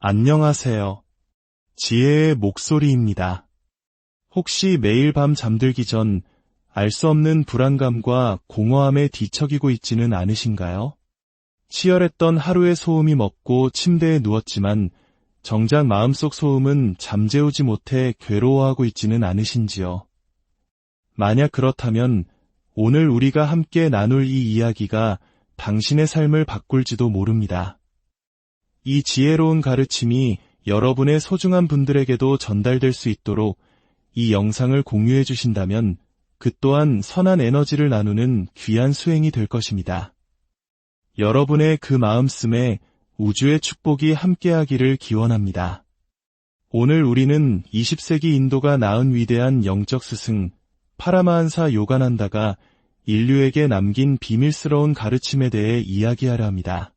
안녕하세요. 지혜의 목소리입니다. 혹시 매일 밤 잠들기 전 알 수 없는 불안감과 공허함에 뒤척이고 있지는 않으신가요? 치열했던 하루의 소음이 멎고 침대에 누웠지만 정작 마음속 소음은 잠재우지 못해 괴로워하고 있지는 않으신지요? 만약 그렇다면 오늘 우리가 함께 나눌 이 이야기가 당신의 삶을 바꿀지도 모릅니다. 이 지혜로운 가르침이 여러분의 소중한 분들에게도 전달될 수 있도록 이 영상을 공유해 주신다면 그 또한 선한 에너지를 나누는 귀한 수행이 될 것입니다. 여러분의 그 마음씀에 우주의 축복이 함께하기를 기원합니다. 오늘 우리는 20세기 인도가 낳은 위대한 영적 스승 파라마한사 요가난다가 인류에게 남긴 비밀스러운 가르침에 대해 이야기하려 합니다.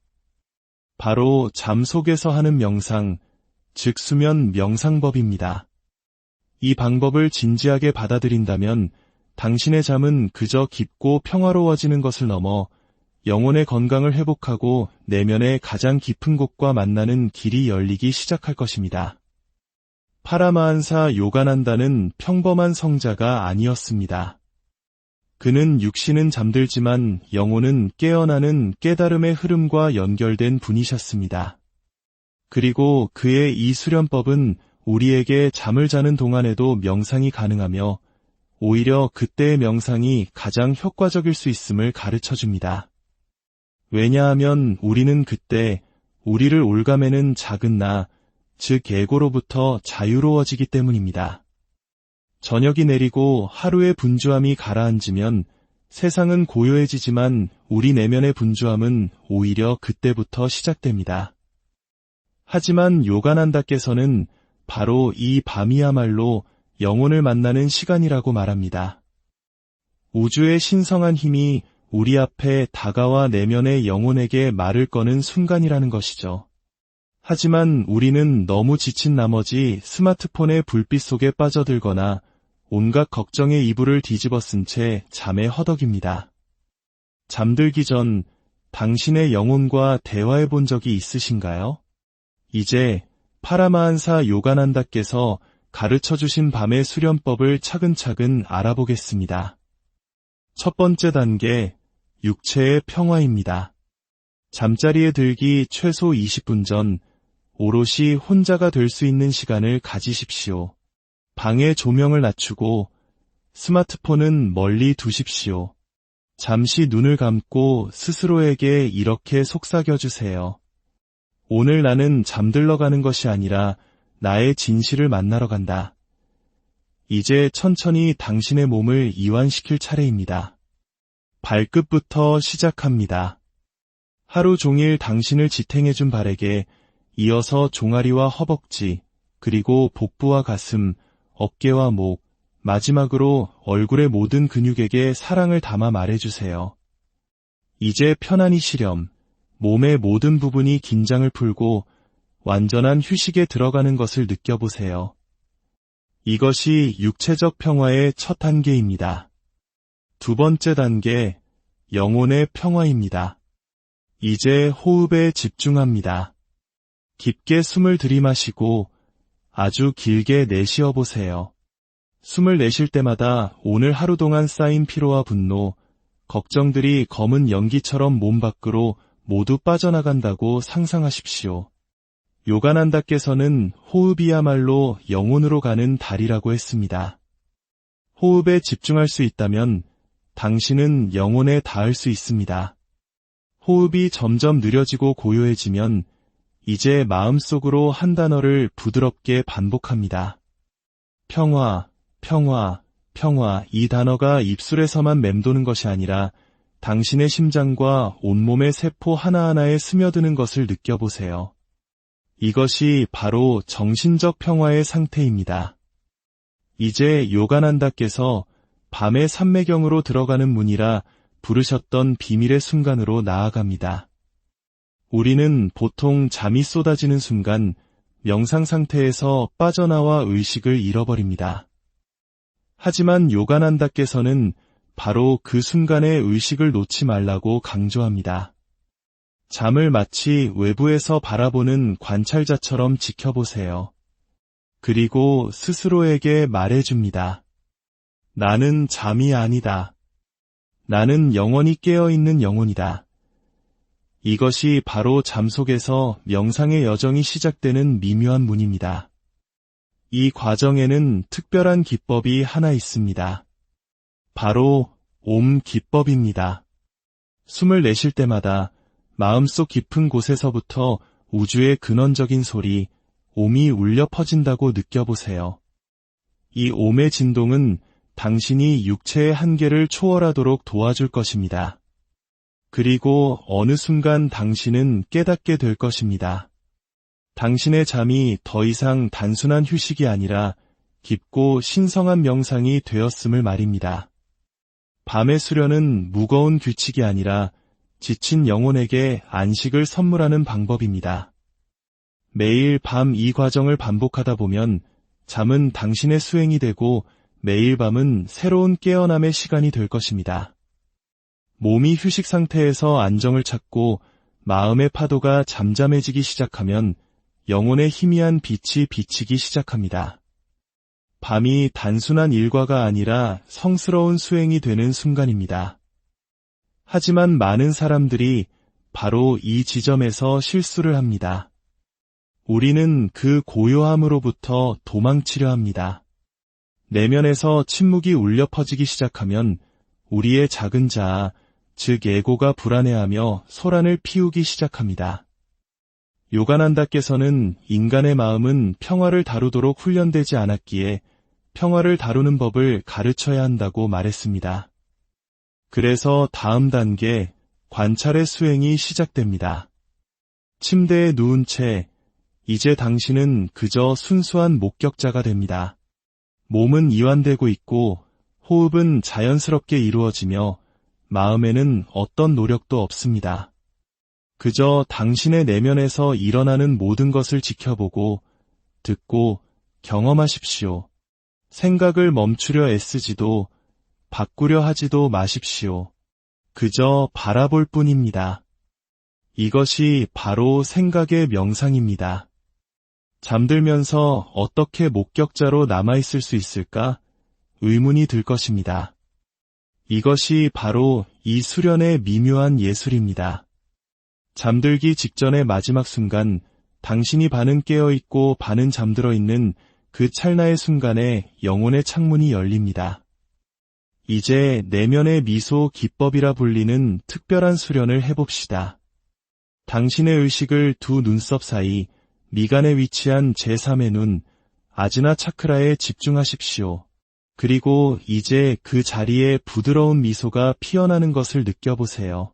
바로 잠 속에서 하는 명상, 즉 수면 명상법입니다. 이 방법을 진지하게 받아들인다면 당신의 잠은 그저 깊고 평화로워지는 것을 넘어 영혼의 건강을 회복하고 내면의 가장 깊은 곳과 만나는 길이 열리기 시작할 것입니다. 파라마한사 요가난다는 평범한 성자가 아니었습니다. 그는 육신은 잠들지만 영혼은 깨어나는 깨달음의 흐름과 연결된 분이셨습니다. 그리고 그의 이 수련법은 우리에게 잠을 자는 동안에도 명상이 가능하며 오히려 그때의 명상이 가장 효과적일 수 있음을 가르쳐줍니다. 왜냐하면 우리는 그때 우리를 올가매는 작은 나, 즉 에고로부터 자유로워지기 때문입니다. 저녁이 내리고 하루의 분주함이 가라앉으면 세상은 고요해지지만 우리 내면의 분주함은 오히려 그때부터 시작됩니다. 하지만 요가난다께서는 바로 이 밤이야말로 영혼을 만나는 시간이라고 말합니다. 우주의 신성한 힘이 우리 앞에 다가와 내면의 영혼에게 말을 거는 순간이라는 것이죠. 하지만 우리는 너무 지친 나머지 스마트폰의 불빛 속에 빠져들거나 온갖 걱정의 이불을 뒤집어 쓴 채 잠에 허덕입니다. 잠들기 전 당신의 영혼과 대화해 본 적이 있으신가요? 이제 파라마한사 요가난다께서 가르쳐주신 밤의 수련법을 차근차근 알아보겠습니다. 첫 번째 단계, 육체의 평화입니다. 잠자리에 들기 최소 20분 전 오롯이 혼자가 될 수 있는 시간을 가지십시오. 방의 조명을 낮추고 스마트폰은 멀리 두십시오. 잠시 눈을 감고 스스로에게 이렇게 속삭여주세요. 오늘 나는 잠들러 가는 것이 아니라 나의 진실을 만나러 간다. 이제 천천히 당신의 몸을 이완시킬 차례입니다. 발끝부터 시작합니다. 하루 종일 당신을 지탱해준 발에게 이어서 종아리와 허벅지, 그리고 복부와 가슴, 어깨와 목, 마지막으로 얼굴의 모든 근육에게 사랑을 담아 말해주세요. 이제 편안히 쉬렴. 몸의 모든 부분이 긴장을 풀고 완전한 휴식에 들어가는 것을 느껴보세요. 이것이 육체적 평화의 첫 단계입니다. 두 번째 단계, 영혼의 평화입니다. 이제 호흡에 집중합니다. 깊게 숨을 들이마시고 아주 길게 내쉬어 보세요. 숨을 내쉴 때마다 오늘 하루 동안 쌓인 피로와 분노, 걱정들이 검은 연기처럼 몸 밖으로 모두 빠져나간다고 상상하십시오. 요가난다께서는 호흡이야말로 영혼으로 가는 달이라고 했습니다. 호흡에 집중할 수 있다면 당신은 영혼에 닿을 수 있습니다. 호흡이 점점 느려지고 고요해지면 이제 마음속으로 한 단어를 부드럽게 반복합니다. 평화, 평화, 평화. 이 단어가 입술에서만 맴도는 것이 아니라 당신의 심장과 온몸의 세포 하나하나에 스며드는 것을 느껴보세요. 이것이 바로 정신적 평화의 상태입니다. 이제 요가난다께서 밤의 삼매경으로 들어가는 문이라 부르셨던 비밀의 순간으로 나아갑니다. 우리는 보통 잠이 쏟아지는 순간 명상 상태에서 빠져나와 의식을 잃어버립니다. 하지만 요가난다께서는 바로 그 순간에 의식을 놓지 말라고 강조합니다. 잠을 마치 외부에서 바라보는 관찰자처럼 지켜보세요. 그리고 스스로에게 말해줍니다. 나는 잠이 아니다. 나는 영원히 깨어있는 영혼이다. 이것이 바로 잠 속에서 명상의 여정이 시작되는 미묘한 문입니다. 이 과정에는 특별한 기법이 하나 있습니다. 바로 옴 기법입니다. 숨을 내쉴 때마다 마음속 깊은 곳에서부터 우주의 근원적인 소리, 옴이 울려 퍼진다고 느껴보세요. 이 옴의 진동은 당신이 육체의 한계를 초월하도록 도와줄 것입니다. 그리고 어느 순간 당신은 깨닫게 될 것입니다. 당신의 잠이 더 이상 단순한 휴식이 아니라 깊고 신성한 명상이 되었음을 말입니다. 밤의 수련은 무거운 규칙이 아니라 지친 영혼에게 안식을 선물하는 방법입니다. 매일 밤 이 과정을 반복하다 보면 잠은 당신의 수행이 되고 매일 밤은 새로운 깨어남의 시간이 될 것입니다. 몸이 휴식 상태에서 안정을 찾고 마음의 파도가 잠잠해지기 시작하면 영혼의 희미한 빛이 비치기 시작합니다. 밤이 단순한 일과가 아니라 성스러운 수행이 되는 순간입니다. 하지만 많은 사람들이 바로 이 지점에서 실수를 합니다. 우리는 그 고요함으로부터 도망치려 합니다. 내면에서 침묵이 울려 퍼지기 시작하면 우리의 작은 자아, 즉 에고가 불안해하며 소란을 피우기 시작합니다. 요가난다께서는 인간의 마음은 평화를 다루도록 훈련되지 않았기에 평화를 다루는 법을 가르쳐야 한다고 말했습니다. 그래서 다음 단계, 관찰의 수행이 시작됩니다. 침대에 누운 채 이제 당신은 그저 순수한 목격자가 됩니다. 몸은 이완되고 있고 호흡은 자연스럽게 이루어지며 마음에는 어떤 노력도 없습니다. 그저 당신의 내면에서 일어나는 모든 것을 지켜보고 듣고 경험하십시오. 생각을 멈추려 애쓰지도 바꾸려 하지도 마십시오. 그저 바라볼 뿐입니다. 이것이 바로 생각의 명상입니다. 잠들면서 어떻게 목격자로 남아있을 수 있을까? 의문이 들 것입니다. 이것이 바로 이 수련의 미묘한 예술입니다. 잠들기 직전의 마지막 순간, 당신이 반은 깨어있고 반은 잠들어 있는 그 찰나의 순간에 영혼의 창문이 열립니다. 이제 내면의 미소 기법이라 불리는 특별한 수련을 해봅시다. 당신의 의식을 두 눈썹 사이, 미간에 위치한 제3의 눈, 아즈나 차크라에 집중하십시오. 그리고 이제 그 자리에 부드러운 미소가 피어나는 것을 느껴보세요.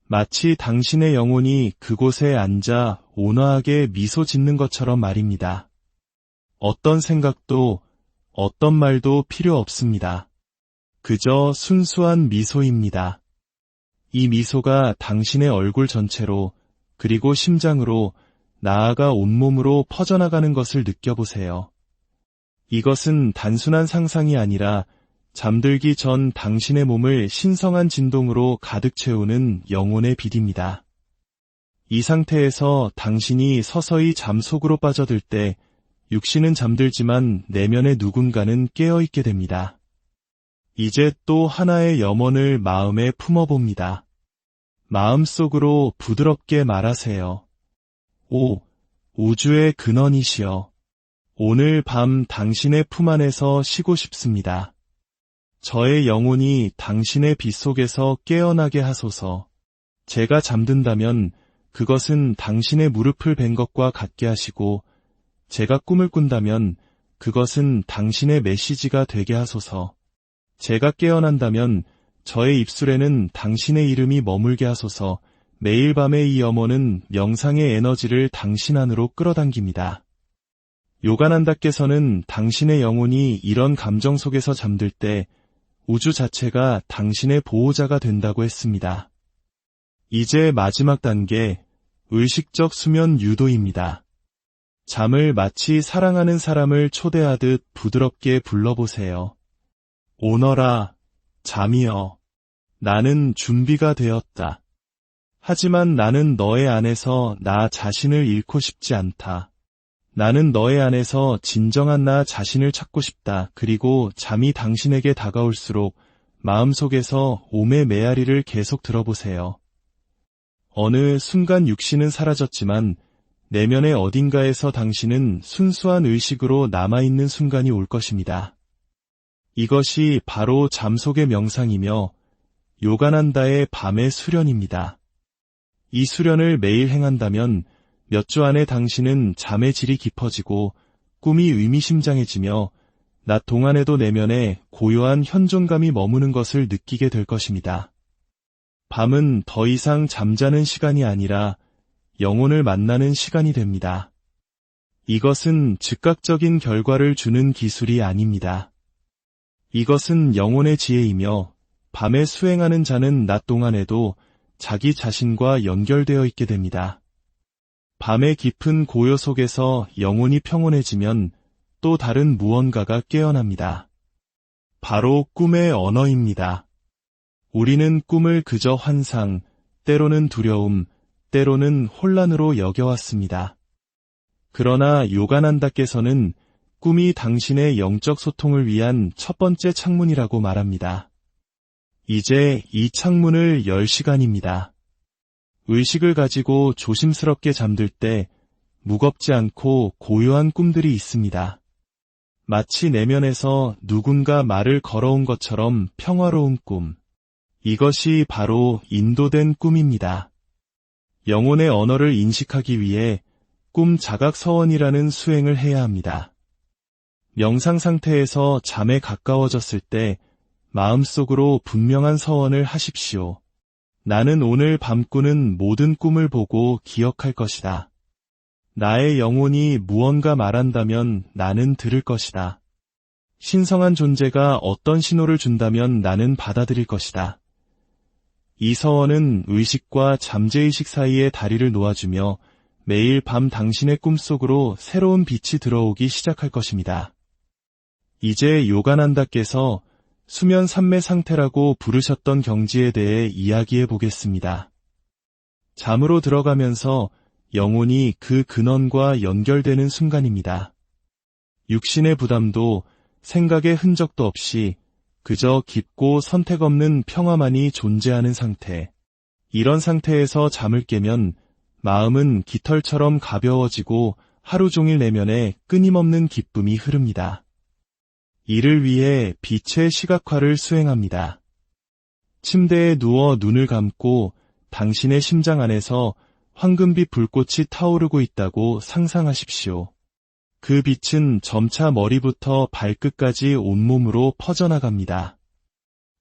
마치 당신의 영혼이 그곳에 앉아 온화하게 미소 짓는 것처럼 말입니다. 어떤 생각도, 어떤 말도 필요 없습니다. 그저 순수한 미소입니다. 이 미소가 당신의 얼굴 전체로, 그리고 심장으로, 나아가 온몸으로 퍼져나가는 것을 느껴보세요. 이것은 단순한 상상이 아니라 잠들기 전 당신의 몸을 신성한 진동으로 가득 채우는 영혼의 빛입니다. 이 상태에서 당신이 서서히 잠 속으로 빠져들 때 육신은 잠들지만 내면의 누군가는 깨어있게 됩니다. 이제 또 하나의 염원을 마음에 품어봅니다. 마음속으로 부드럽게 말하세요. 오, 우주의 근원이시여. 오늘 밤 당신의 품 안에서 쉬고 싶습니다. 저의 영혼이 당신의 빛 속에서 깨어나게 하소서. 제가 잠든다면 그것은 당신의 무릎을 벤 것과 같게 하시고, 제가 꿈을 꾼다면 그것은 당신의 메시지가 되게 하소서. 제가 깨어난다면 저의 입술에는 당신의 이름이 머물게 하소서. 매일 밤의 이 염원은 명상의 에너지를 당신 안으로 끌어당깁니다. 요가난다께서는 당신의 영혼이 이런 감정 속에서 잠들 때 우주 자체가 당신의 보호자가 된다고 했습니다. 이제 마지막 단계, 의식적 수면 유도입니다. 잠을 마치 사랑하는 사람을 초대하듯 부드럽게 불러보세요. 오너라, 잠이여. 나는 준비가 되었다. 하지만 나는 너의 안에서 나 자신을 잃고 싶지 않다. 나는 너의 안에서 진정한 나 자신을 찾고 싶다. 그리고 잠이 당신에게 다가올수록 마음속에서 오매 메아리를 계속 들어보세요. 어느 순간 육신은 사라졌지만 내면의 어딘가에서 당신은 순수한 의식으로 남아있는 순간이 올 것입니다. 이것이 바로 잠 속의 명상이며 요가난다의 밤의 수련입니다. 이 수련을 매일 행한다면 몇 주 안에 당신은 잠의 질이 깊어지고 꿈이 의미심장해지며 낮 동안에도 내면에 고요한 현존감이 머무는 것을 느끼게 될 것입니다. 밤은 더 이상 잠자는 시간이 아니라 영혼을 만나는 시간이 됩니다. 이것은 즉각적인 결과를 주는 기술이 아닙니다. 이것은 영혼의 지혜이며 밤에 수행하는 자는 낮 동안에도 자기 자신과 연결되어 있게 됩니다. 밤의 깊은 고요 속에서 영혼이 평온해지면 또 다른 무언가가 깨어납니다. 바로 꿈의 언어입니다. 우리는 꿈을 그저 환상, 때로는 두려움, 때로는 혼란으로 여겨왔습니다. 그러나 요가난다께서는 꿈이 당신의 영적 소통을 위한 첫 번째 창문이라고 말합니다. 이제 이 창문을 열 시간입니다. 의식을 가지고 조심스럽게 잠들 때 무겁지 않고 고요한 꿈들이 있습니다. 마치 내면에서 누군가 말을 걸어온 것처럼 평화로운 꿈. 이것이 바로 인도된 꿈입니다. 영혼의 언어를 인식하기 위해 꿈 자각 서원이라는 수행을 해야 합니다. 명상 상태에서 잠에 가까워졌을 때 마음속으로 분명한 서원을 하십시오. 나는 오늘 밤 꾸는 모든 꿈을 보고 기억할 것이다. 나의 영혼이 무언가 말한다면 나는 들을 것이다. 신성한 존재가 어떤 신호를 준다면 나는 받아들일 것이다. 이 서원은 의식과 잠재의식 사이에 다리를 놓아주며 매일 밤 당신의 꿈속으로 새로운 빛이 들어오기 시작할 것입니다. 이제 요가난다께서 수면 삼매 상태라고 부르셨던 경지에 대해 이야기해 보겠습니다. 잠으로 들어가면서 영혼이 그 근원과 연결되는 순간입니다. 육신의 부담도 생각의 흔적도 없이 그저 깊고 선택 없는 평화만이 존재하는 상태. 이런 상태에서 잠을 깨면 마음은 깃털처럼 가벼워지고 하루 종일 내면에 끊임없는 기쁨이 흐릅니다. 이를 위해 빛의 시각화를 수행합니다. 침대에 누워 눈을 감고 당신의 심장 안에서 황금빛 불꽃이 타오르고 있다고 상상하십시오. 그 빛은 점차 머리부터 발끝까지 온몸으로 퍼져나갑니다.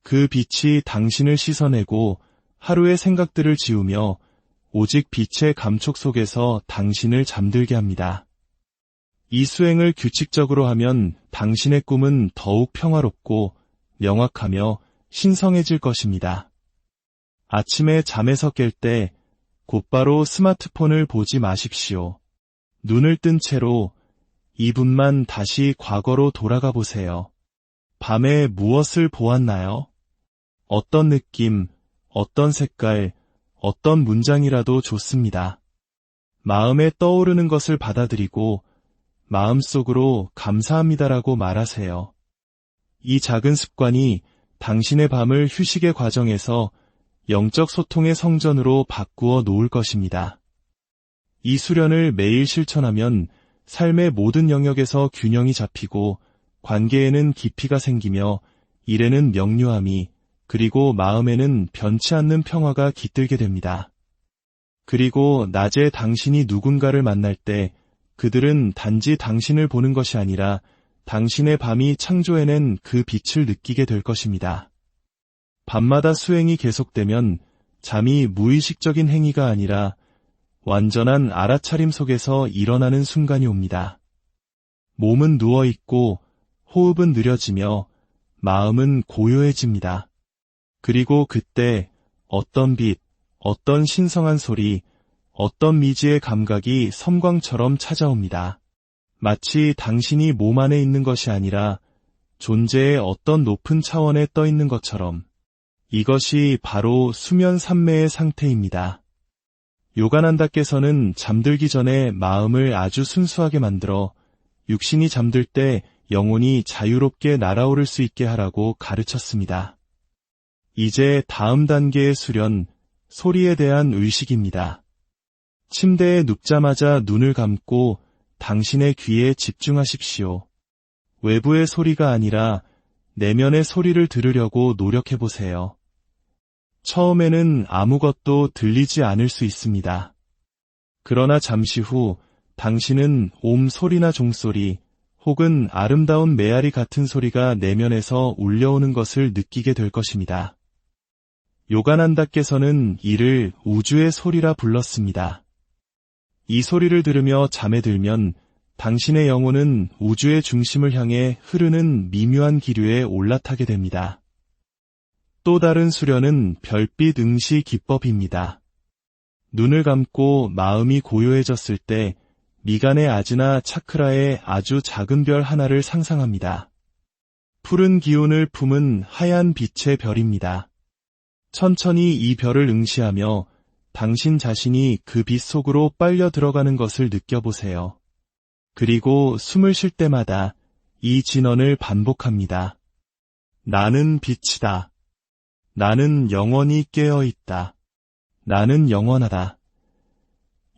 그 빛이 당신을 씻어내고 하루의 생각들을 지우며 오직 빛의 감촉 속에서 당신을 잠들게 합니다. 이 수행을 규칙적으로 하면 당신의 꿈은 더욱 평화롭고 명확하며 신성해질 것입니다. 아침에 잠에서 깰 때 곧바로 스마트폰을 보지 마십시오. 눈을 뜬 채로 2분만 다시 과거로 돌아가 보세요. 밤에 무엇을 보았나요? 어떤 느낌, 어떤 색깔, 어떤 문장이라도 좋습니다. 마음에 떠오르는 것을 받아들이고 마음속으로 감사합니다라고 말하세요. 이 작은 습관이 당신의 밤을 휴식의 과정에서 영적 소통의 성전으로 바꾸어 놓을 것입니다. 이 수련을 매일 실천하면 삶의 모든 영역에서 균형이 잡히고 관계에는 깊이가 생기며 일에는 명료함이 그리고 마음에는 변치 않는 평화가 깃들게 됩니다. 그리고 낮에 당신이 누군가를 만날 때 그들은 단지 당신을 보는 것이 아니라 당신의 밤이 창조해낸 그 빛을 느끼게 될 것입니다. 밤마다 수행이 계속되면 잠이 무의식적인 행위가 아니라 완전한 알아차림 속에서 일어나는 순간이 옵니다. 몸은 누워있고 호흡은 느려지며 마음은 고요해집니다. 그리고 그때 어떤 빛, 어떤 신성한 소리, 어떤 미지의 감각이 섬광처럼 찾아옵니다. 마치 당신이 몸 안에 있는 것이 아니라 존재의 어떤 높은 차원에 떠 있는 것처럼. 이것이 바로 수면 삼매의 상태입니다. 요가난다께서는 잠들기 전에 마음을 아주 순수하게 만들어 육신이 잠들 때 영혼이 자유롭게 날아오를 수 있게 하라고 가르쳤습니다. 이제 다음 단계의 수련, 소리에 대한 의식입니다. 침대에 눕자마자 눈을 감고 당신의 귀에 집중하십시오. 외부의 소리가 아니라 내면의 소리를 들으려고 노력해보세요. 처음에는 아무것도 들리지 않을 수 있습니다. 그러나 잠시 후 당신은 옴 소리나 종소리 혹은 아름다운 메아리 같은 소리가 내면에서 울려오는 것을 느끼게 될 것입니다. 요가난다께서는 이를 우주의 소리라 불렀습니다. 이 소리를 들으며 잠에 들면 당신의 영혼은 우주의 중심을 향해 흐르는 미묘한 기류에 올라타게 됩니다. 또 다른 수련은 별빛 응시 기법입니다. 눈을 감고 마음이 고요해졌을 때 미간의 아즈나 차크라에 아주 작은 별 하나를 상상합니다. 푸른 기운을 품은 하얀 빛의 별입니다. 천천히 이 별을 응시하며 당신 자신이 그 빛 속으로 빨려 들어가는 것을 느껴보세요. 그리고 숨을 쉴 때마다 이 진언을 반복합니다. 나는 빛이다. 나는 영원히 깨어있다. 나는 영원하다.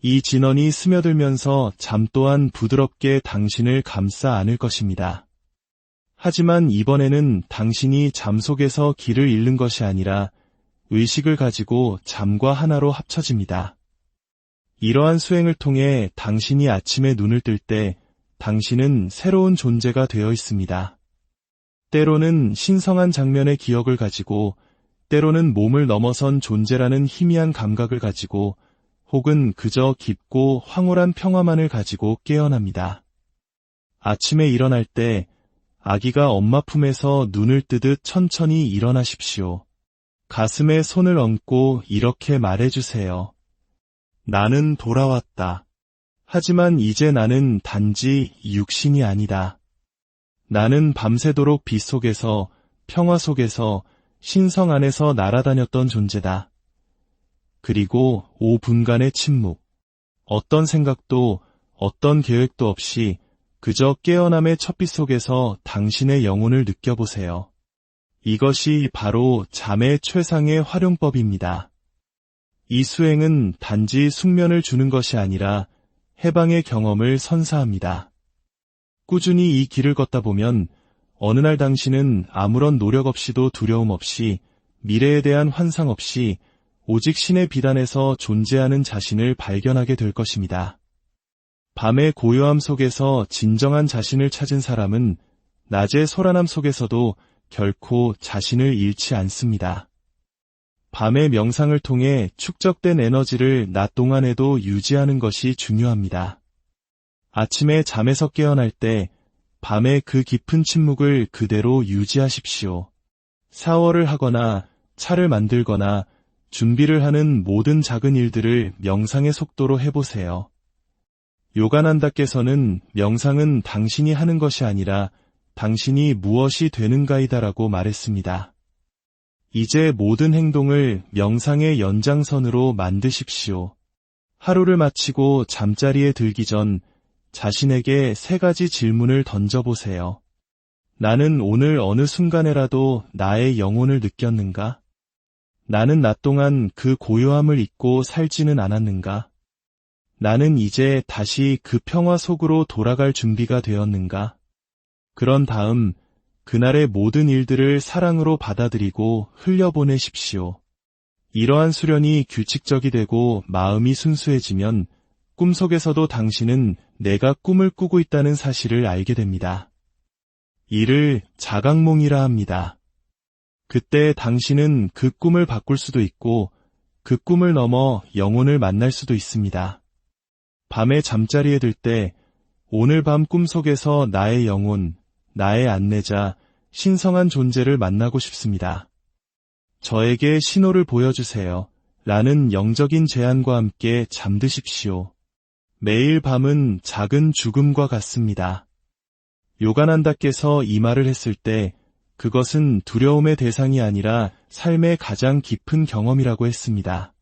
이 진언이 스며들면서 잠 또한 부드럽게 당신을 감싸 안을 것입니다. 하지만 이번에는 당신이 잠 속에서 길을 잃는 것이 아니라 의식을 가지고 잠과 하나로 합쳐집니다. 이러한 수행을 통해 당신이 아침에 눈을 뜰 때 당신은 새로운 존재가 되어 있습니다. 때로는 신성한 장면의 기억을 가지고, 때로는 몸을 넘어선 존재라는 희미한 감각을 가지고, 혹은 그저 깊고 황홀한 평화만을 가지고 깨어납니다. 아침에 일어날 때 아기가 엄마 품에서 눈을 뜨듯 천천히 일어나십시오. 가슴에 손을 얹고 이렇게 말해주세요. 나는 돌아왔다. 하지만 이제 나는 단지 육신이 아니다. 나는 밤새도록 빛 속에서, 평화 속에서, 신성 안에서 날아다녔던 존재다. 그리고 5분간의 침묵. 어떤 생각도, 어떤 계획도 없이 그저 깨어남의 첫빛 속에서 당신의 영혼을 느껴보세요. 이것이 바로 잠의 최상의 활용법입니다. 이 수행은 단지 숙면을 주는 것이 아니라 해방의 경험을 선사합니다. 꾸준히 이 길을 걷다 보면 어느 날 당신은 아무런 노력 없이도 두려움 없이, 미래에 대한 환상 없이 오직 신의 빛 안에서 존재하는 자신을 발견하게 될 것입니다. 밤의 고요함 속에서 진정한 자신을 찾은 사람은 낮의 소란함 속에서도 결코 자신을 잃지 않습니다. 밤의 명상을 통해 축적된 에너지를 낮 동안에도 유지하는 것이 중요합니다. 아침에 잠에서 깨어날 때 밤의 그 깊은 침묵을 그대로 유지하십시오. 샤워를 하거나 차를 만들거나 준비를 하는 모든 작은 일들을 명상의 속도로 해보세요. 요가난다께서는 명상은 당신이 하는 것이 아니라 당신이 무엇이 되는가이다라고 말했습니다. 이제 모든 행동을 명상의 연장선으로 만드십시오. 하루를 마치고 잠자리에 들기 전 자신에게 3가지 질문을 던져보세요. 나는 오늘 어느 순간에라도 나의 영혼을 느꼈는가? 나는 낮 동안 그 고요함을 잊고 살지는 않았는가? 나는 이제 다시 그 평화 속으로 돌아갈 준비가 되었는가? 그런 다음 그날의 모든 일들을 사랑으로 받아들이고 흘려보내십시오. 이러한 수련이 규칙적이 되고 마음이 순수해지면 꿈속에서도 당신은 내가 꿈을 꾸고 있다는 사실을 알게 됩니다. 이를 자각몽이라 합니다. 그때 당신은 그 꿈을 바꿀 수도 있고 그 꿈을 넘어 영혼을 만날 수도 있습니다. 밤에 잠자리에 들 때 오늘 밤 꿈속에서 나의 영혼, 나의 안내자, 신성한 존재를 만나고 싶습니다. 저에게 신호를 보여주세요. 라는 영적인 제안과 함께 잠드십시오. 매일 밤은 작은 죽음과 같습니다. 요가난다께서 이 말을 했을 때 그것은 두려움의 대상이 아니라 삶의 가장 깊은 경험이라고 했습니다.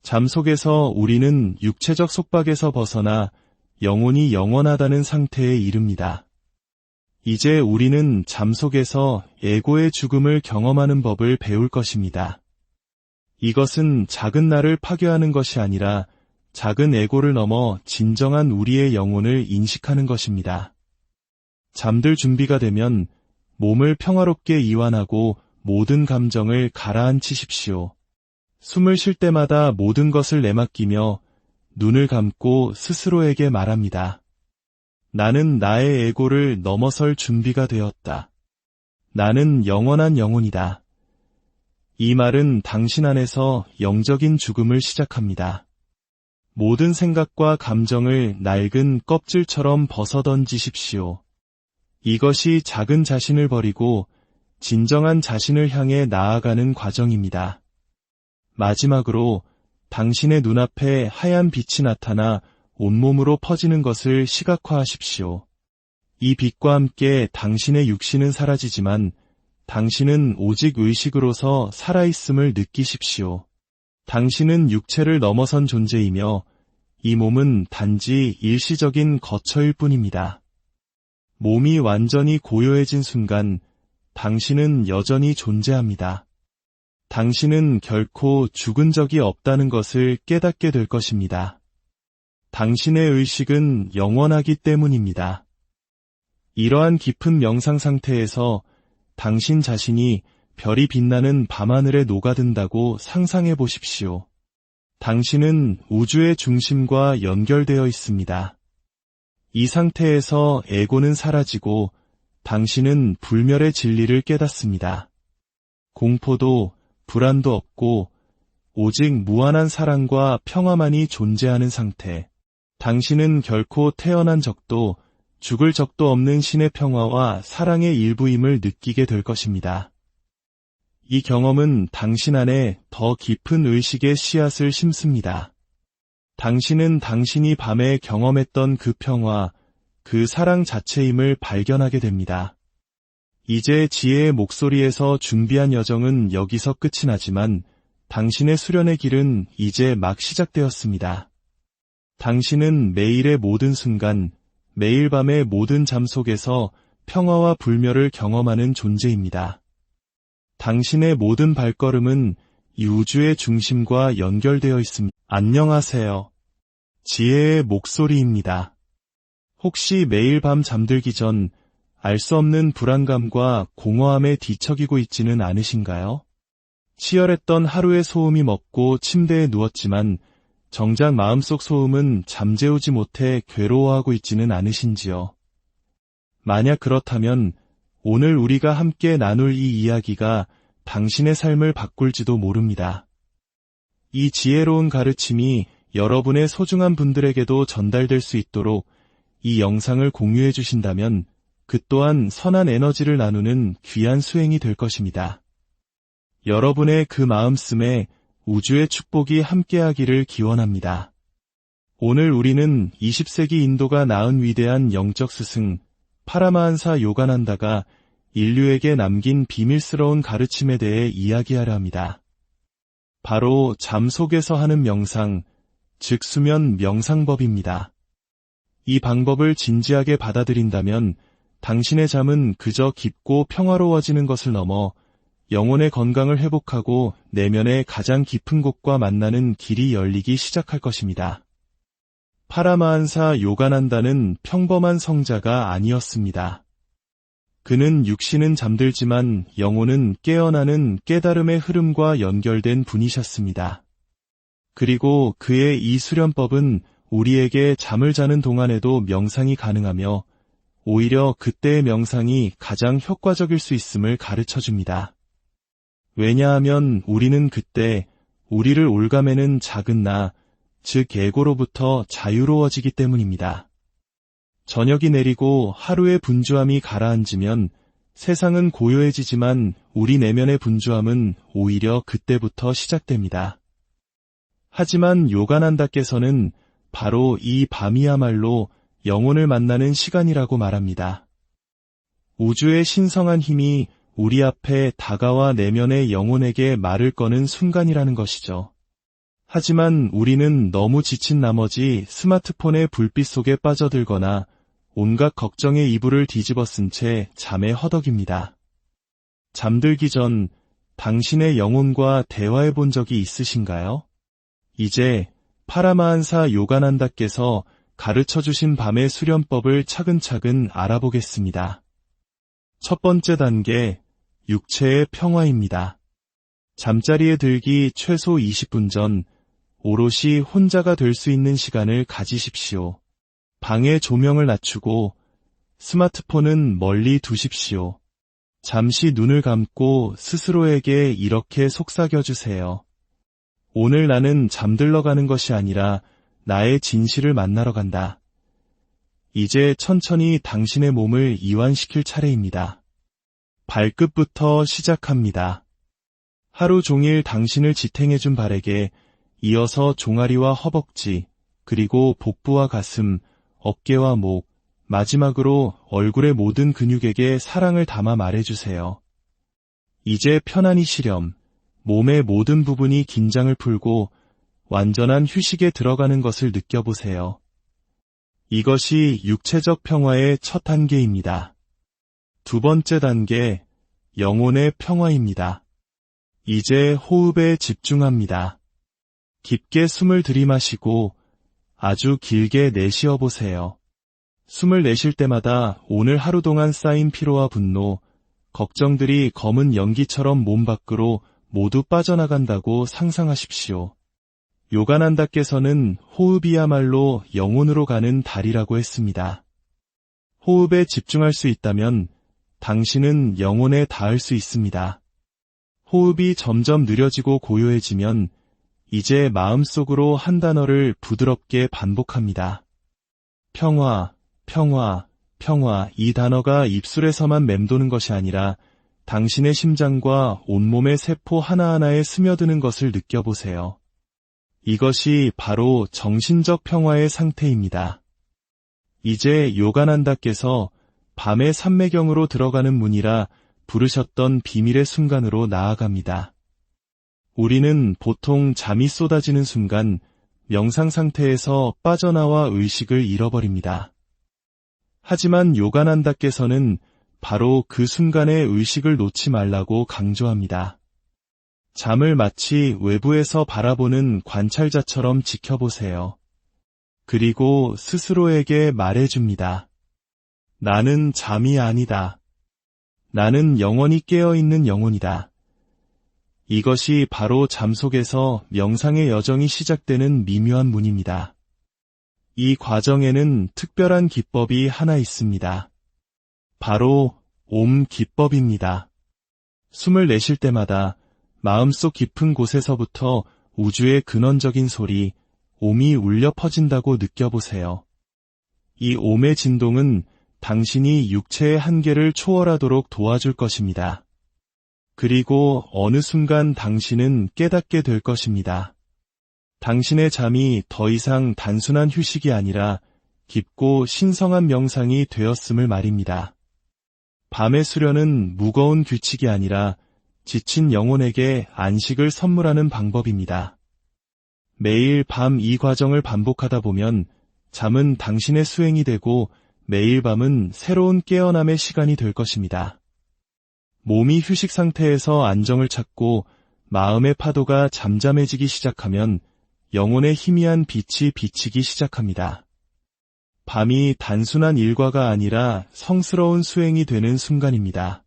잠 속에서 우리는 육체적 속박에서 벗어나 영혼이 영원하다는 상태에 이릅니다. 이제 우리는 잠 속에서 에고의 죽음을 경험하는 법을 배울 것입니다. 이것은 작은 나를 파괴하는 것이 아니라 작은 에고를 넘어 진정한 우리의 영혼을 인식하는 것입니다. 잠들 준비가 되면 몸을 평화롭게 이완하고 모든 감정을 가라앉히십시오. 숨을 쉴 때마다 모든 것을 내맡기며 눈을 감고 스스로에게 말합니다. 나는 나의 에고를 넘어설 준비가 되었다. 나는 영원한 영혼이다. 이 말은 당신 안에서 영적인 죽음을 시작합니다. 모든 생각과 감정을 낡은 껍질처럼 벗어던지십시오. 이것이 작은 자신을 버리고 진정한 자신을 향해 나아가는 과정입니다. 마지막으로 당신의 눈앞에 하얀 빛이 나타나 온몸으로 퍼지는 것을 시각화하십시오. 이 빛과 함께 당신의 육신은 사라지지만 당신은 오직 의식으로서 살아있음을 느끼십시오. 당신은 육체를 넘어선 존재이며 이 몸은 단지 일시적인 거처일 뿐입니다. 몸이 완전히 고요해진 순간 당신은 여전히 존재합니다. 당신은 결코 죽은 적이 없다는 것을 깨닫게 될 것입니다. 당신의 의식은 영원하기 때문입니다. 이러한 깊은 명상 상태에서 당신 자신이 별이 빛나는 밤하늘에 녹아든다고 상상해 보십시오. 당신은 우주의 중심과 연결되어 있습니다. 이 상태에서 에고는 사라지고 당신은 불멸의 진리를 깨닫습니다. 공포도 불안도 없고 오직 무한한 사랑과 평화만이 존재하는 상태. 당신은 결코 태어난 적도 죽을 적도 없는 신의 평화와 사랑의 일부임을 느끼게 될 것입니다. 이 경험은 당신 안에 더 깊은 의식의 씨앗을 심습니다. 당신은 당신이 밤에 경험했던 그 평화, 그 사랑 자체임을 발견하게 됩니다. 이제 지혜의 목소리에서 준비한 여정은 여기서 끝이 나지만 당신의 수련의 길은 이제 막 시작되었습니다. 당신은 매일의 모든 순간, 매일 밤의 모든 잠 속에서 평화와 불멸을 경험하는 존재입니다. 당신의 모든 발걸음은 이 우주의 중심과 연결되어 있습니다. 안녕하세요. 지혜의 목소리입니다. 혹시 매일 밤 잠들기 전 알 수 없는 불안감과 공허함에 뒤척이고 있지는 않으신가요? 치열했던 하루의 소음이 멎고 침대에 누웠지만 정작 마음속 소음은 잠재우지 못해 괴로워하고 있지는 않으신지요? 만약 그렇다면 오늘 우리가 함께 나눌 이 이야기가 당신의 삶을 바꿀지도 모릅니다. 이 지혜로운 가르침이 여러분의 소중한 분들에게도 전달될 수 있도록 이 영상을 공유해 주신다면 그 또한 선한 에너지를 나누는 귀한 수행이 될 것입니다. 여러분의 그 마음씀에 우주의 축복이 함께하기를 기원합니다. 오늘 우리는 20세기 인도가 낳은 위대한 영적 스승 파라마한사 요가난다가 인류에게 남긴 비밀스러운 가르침에 대해 이야기하려 합니다. 바로 잠 속에서 하는 명상, 즉 수면 명상법입니다. 이 방법을 진지하게 받아들인다면 당신의 잠은 그저 깊고 평화로워지는 것을 넘어 영혼의 건강을 회복하고 내면의 가장 깊은 곳과 만나는 길이 열리기 시작할 것입니다. 파라마한사 요가난다는 평범한 성자가 아니었습니다. 그는 육신은 잠들지만 영혼은 깨어나는 깨달음의 흐름과 연결된 분이셨습니다. 그리고 그의 이 수련법은 우리에게 잠을 자는 동안에도 명상이 가능하며 오히려 그때의 명상이 가장 효과적일 수 있음을 가르쳐줍니다. 왜냐하면 우리는 그때 우리를 올가매는 작은 나, 즉 에고로부터 자유로워지기 때문입니다. 저녁이 내리고 하루의 분주함이 가라앉으면 세상은 고요해지지만 우리 내면의 분주함은 오히려 그때부터 시작됩니다. 하지만 요가난다께서는 바로 이 밤이야말로 영혼을 만나는 시간이라고 말합니다. 우주의 신성한 힘이 우리 앞에 다가와 내면의 영혼에게 말을 거는 순간이라는 것이죠. 하지만 우리는 너무 지친 나머지 스마트폰의 불빛 속에 빠져들거나 온갖 걱정의 이불을 뒤집어 쓴 채 잠에 허덕입니다. 잠들기 전 당신의 영혼과 대화해 본 적이 있으신가요? 이제 파라마한사 요가난다께서 가르쳐주신 밤의 수련법을 차근차근 알아보겠습니다. 첫 번째 단계, 육체의 평화입니다. 잠자리에 들기 최소 20분 전 오롯이 혼자가 될 수 있는 시간을 가지십시오. 방의 조명을 낮추고 스마트폰은 멀리 두십시오. 잠시 눈을 감고 스스로에게 이렇게 속삭여주세요. 오늘 나는 잠들러 가는 것이 아니라 나의 진실을 만나러 간다. 이제 천천히 당신의 몸을 이완시킬 차례입니다. 발끝부터 시작합니다. 하루 종일 당신을 지탱해준 발에게 이어서 종아리와 허벅지, 그리고 복부와 가슴, 어깨와 목, 마지막으로 얼굴의 모든 근육에게 사랑을 담아 말해주세요. 이제 편안히 쉬렴. 몸의 모든 부분이 긴장을 풀고 완전한 휴식에 들어가는 것을 느껴보세요. 이것이 육체적 평화의 첫 단계입니다. 두 번째 단계, 영혼의 평화입니다. 이제 호흡에 집중합니다. 깊게 숨을 들이마시고 아주 길게 내쉬어 보세요. 숨을 내쉴 때마다 오늘 하루 동안 쌓인 피로와 분노, 걱정들이 검은 연기처럼 몸 밖으로 모두 빠져나간다고 상상하십시오. 요가난다께서는 호흡이야말로 영혼으로 가는 달이라고 했습니다. 호흡에 집중할 수 있다면 당신은 영혼에 닿을 수 있습니다. 호흡이 점점 느려지고 고요해지면 이제 마음속으로 한 단어를 부드럽게 반복합니다. 평화, 평화, 평화. 이 단어가 입술에서만 맴도는 것이 아니라 당신의 심장과 온몸의 세포 하나하나에 스며드는 것을 느껴보세요. 이것이 바로 정신적 평화의 상태입니다. 이제 요가난다께서 밤의 삼매경으로 들어가는 문이라 부르셨던 비밀의 순간으로 나아갑니다. 우리는 보통 잠이 쏟아지는 순간 명상 상태에서 빠져나와 의식을 잃어버립니다. 하지만 요가난다께서는 바로 그 순간에 의식을 놓지 말라고 강조합니다. 잠을 마치 외부에서 바라보는 관찰자처럼 지켜보세요. 그리고 스스로에게 말해줍니다. 나는 잠이 아니다. 나는 영원히 깨어있는 영혼이다. 이것이 바로 잠 속에서 명상의 여정이 시작되는 미묘한 문입니다. 이 과정에는 특별한 기법이 하나 있습니다. 바로 옴 기법입니다. 숨을 내쉴 때마다 마음속 깊은 곳에서부터 우주의 근원적인 소리, 옴이 울려 퍼진다고 느껴보세요. 이 옴의 진동은 당신이 육체의 한계를 초월하도록 도와줄 것입니다. 그리고 어느 순간 당신은 깨닫게 될 것입니다. 당신의 잠이 더 이상 단순한 휴식이 아니라 깊고 신성한 명상이 되었음을 말입니다. 밤의 수련은 무거운 규칙이 아니라 지친 영혼에게 안식을 선물하는 방법입니다. 매일 밤 이 과정을 반복하다 보면 잠은 당신의 수행이 되고 매일 밤은 새로운 깨어남의 시간이 될 것입니다. 몸이 휴식 상태에서 안정을 찾고 마음의 파도가 잠잠해지기 시작하면 영혼의 희미한 빛이 비치기 시작합니다. 밤이 단순한 일과가 아니라 성스러운 수행이 되는 순간입니다.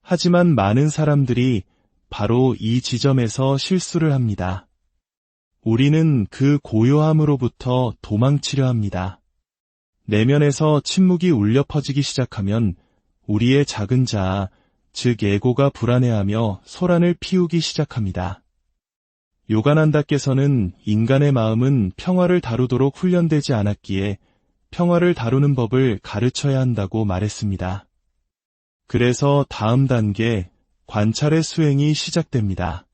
하지만 많은 사람들이 바로 이 지점에서 실수를 합니다. 우리는 그 고요함으로부터 도망치려 합니다. 내면에서 침묵이 울려 퍼지기 시작하면 우리의 작은 자아, 즉 에고가 불안해하며 소란을 피우기 시작합니다. 요가난다께서는 인간의 마음은 평화를 다루도록 훈련되지 않았기에 평화를 다루는 법을 가르쳐야 한다고 말했습니다. 그래서 다음 단계, 관찰의 수행이 시작됩니다.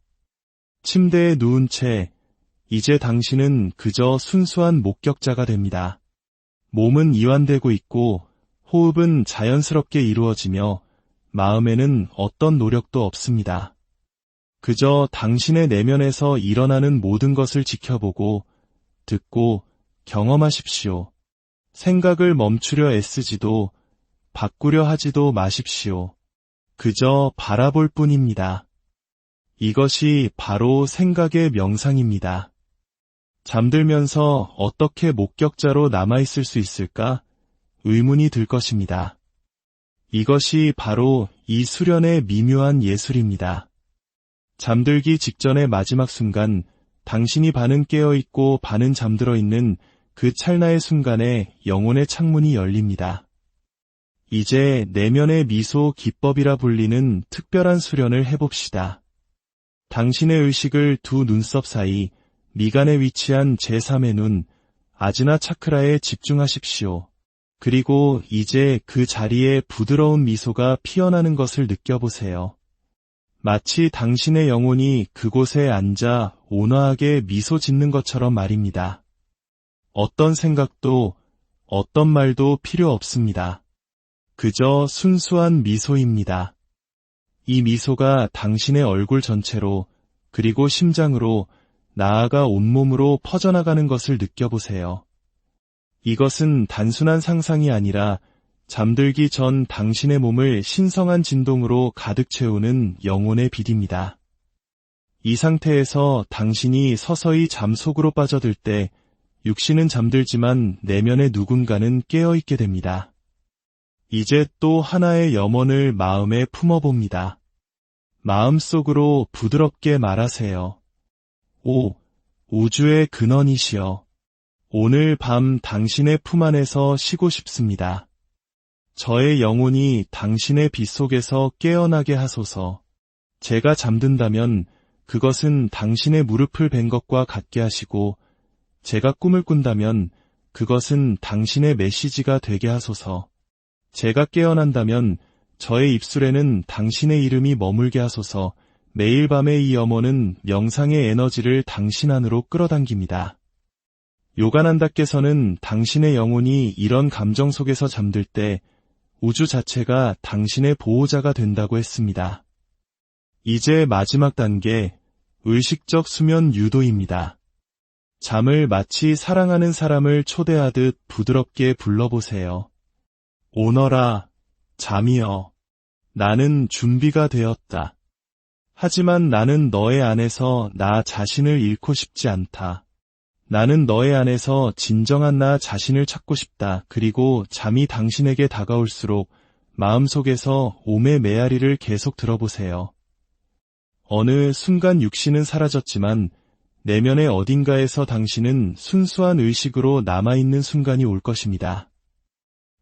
침대에 누운 채 이제 당신은 그저 순수한 목격자가 됩니다. 몸은 이완되고 있고 호흡은 자연스럽게 이루어지며 마음에는 어떤 노력도 없습니다. 그저 당신의 내면에서 일어나는 모든 것을 지켜보고, 듣고, 경험하십시오. 생각을 멈추려 애쓰지도, 바꾸려 하지도 마십시오. 그저 바라볼 뿐입니다. 이것이 바로 생각의 명상입니다. 잠들면서 어떻게 목격자로 남아있을 수 있을까? 의문이 들 것입니다. 이것이 바로 이 수련의 미묘한 예술입니다. 잠들기 직전의 마지막 순간, 당신이 반은 깨어있고 반은 잠들어 있는 그 찰나의 순간에 영혼의 창문이 열립니다. 이제 내면의 미소 기법이라 불리는 특별한 수련을 해봅시다. 당신의 의식을 두 눈썹 사이, 미간에 위치한 제3의 눈, 아즈나 차크라에 집중하십시오. 그리고 이제 그 자리에 부드러운 미소가 피어나는 것을 느껴보세요. 마치 당신의 영혼이 그곳에 앉아 온화하게 미소 짓는 것처럼 말입니다. 어떤 생각도, 어떤 말도 필요 없습니다. 그저 순수한 미소입니다. 이 미소가 당신의 얼굴 전체로, 그리고 심장으로, 나아가 온몸으로 퍼져나가는 것을 느껴보세요. 이것은 단순한 상상이 아니라 잠들기 전 당신의 몸을 신성한 진동으로 가득 채우는 영혼의 빛입니다. 이 상태에서 당신이 서서히 잠 속으로 빠져들 때 육신은 잠들지만 내면의 누군가는 깨어있게 됩니다. 이제 또 하나의 염원을 마음에 품어봅니다. 마음속으로 부드럽게 말하세요. 오, 우주의 근원이시여. 오늘 밤 당신의 품 안에서 쉬고 싶습니다. 저의 영혼이 당신의 빛 속에서 깨어나게 하소서. 제가 잠든다면 그것은 당신의 무릎을 벤 것과 같게 하시고, 제가 꿈을 꾼다면 그것은 당신의 메시지가 되게 하소서. 제가 깨어난다면 저의 입술에는 당신의 이름이 머물게 하소서. 매일 밤의 이 염원은 명상의 에너지를 당신 안으로 끌어당깁니다. 요가난다께서는 당신의 영혼이 이런 감정 속에서 잠들 때 우주 자체가 당신의 보호자가 된다고 했습니다. 이제 마지막 단계, 의식적 수면 유도입니다. 잠을 마치 사랑하는 사람을 초대하듯 부드럽게 불러보세요. 오너라, 잠이여. 나는 준비가 되었다. 하지만 나는 너의 안에서 나 자신을 잃고 싶지 않다. 나는 너의 안에서 진정한 나 자신을 찾고 싶다. 그리고 잠이 당신에게 다가올수록 마음속에서 옴의 메아리를 계속 들어보세요. 어느 순간 육신은 사라졌지만 내면의 어딘가에서 당신은 순수한 의식으로 남아있는 순간이 올 것입니다.